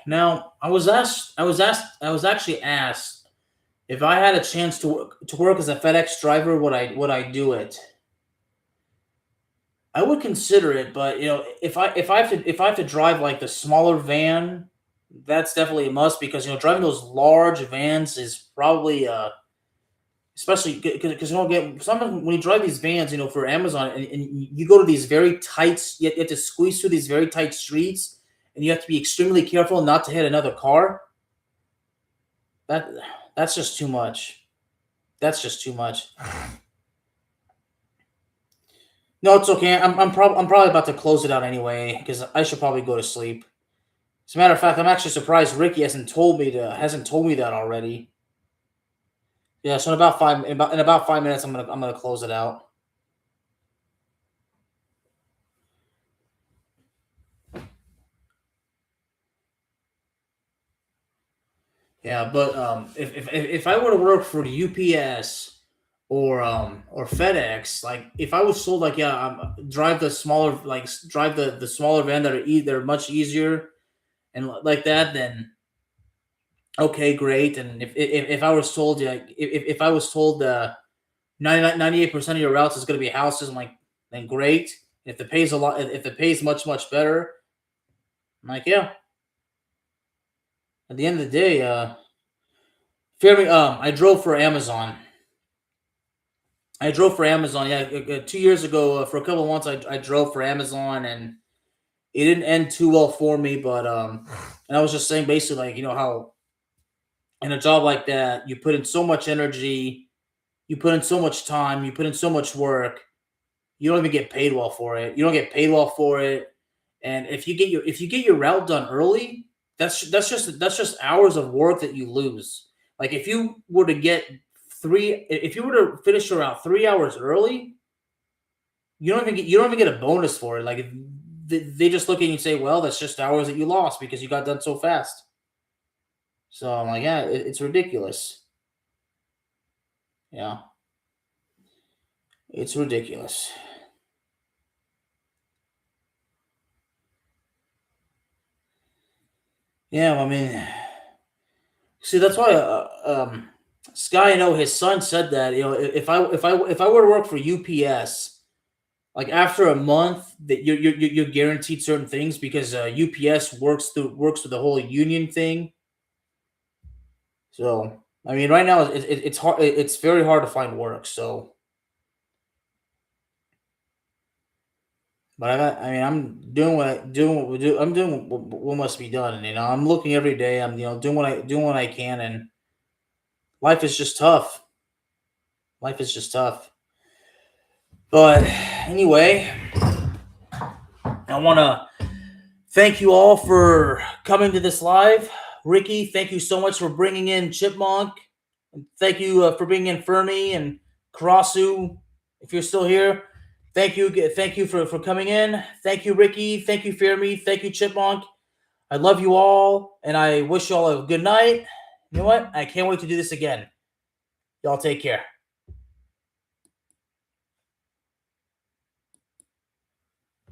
now I was actually asked if I had a chance to work as a FedEx driver, would I do it? I would consider it, but if I have to drive like the smaller van, that's definitely a must because driving those large vans is probably especially because get sometimes when you drive these vans, for Amazon, and you go to these very tight, you have to squeeze through these very tight streets, and you have to be extremely careful not to hit another car. That that's just too much. That's just too much. No, it's okay. I'm probably about to close it out anyway because I should probably go to sleep. As a matter of fact, I'm actually surprised Ricky hasn't told me that already. Yeah, so in about 5 minutes, I'm gonna close it out. Yeah, but if I were to work for the UPS or FedEx, like if I was told like yeah, drive the smaller drive the smaller van that are much easier and like that, then okay, great. And if I was told yeah, if I was told 98% of your routes is going to be houses, I'm like then great. If the pay's a lot, if the pay's much better, I'm like yeah. At the end of the day, fear me, I drove for Amazon. I drove for Amazon. Yeah, 2 years ago, for a couple of months, I drove for Amazon, and it didn't end too well for me. But and I was just saying basically like how in a job like that you put in so much energy, you put in so much time, you put in so much work. You don't even get paid well for it. You don't get paid well for it. And if you get your route done early, that's just hours of work that you lose. Like if you were to finish your route 3 hours early, you don't even get a bonus for it. Like they just look at you and say, "Well, that's just hours that you lost because you got done so fast." So I'm like, yeah, it's ridiculous. Yeah, it's ridiculous. Yeah, I mean, see, that's why Sky, I know his son said that if I were to work for UPS, like after a month, that you're guaranteed certain things because UPS works with the whole union thing. So I mean, right now it's hard. It's very hard to find work. So, but I mean, I'm doing what we do. I'm doing what must be done. And I'm looking every day. I'm doing what I can, and life is just tough. Life is just tough. But anyway, I want to thank you all for coming to this live. Ricky, thank you so much for bringing in Chipmunk. Thank you for bringing in Fermi and Karasu. If you're still here, thank you for coming in. Thank you, Ricky. Thank you, Fermi. Thank you, Chipmunk. I love you all, and I wish you all a good night. You know what? I can't wait to do this again. Y'all take care.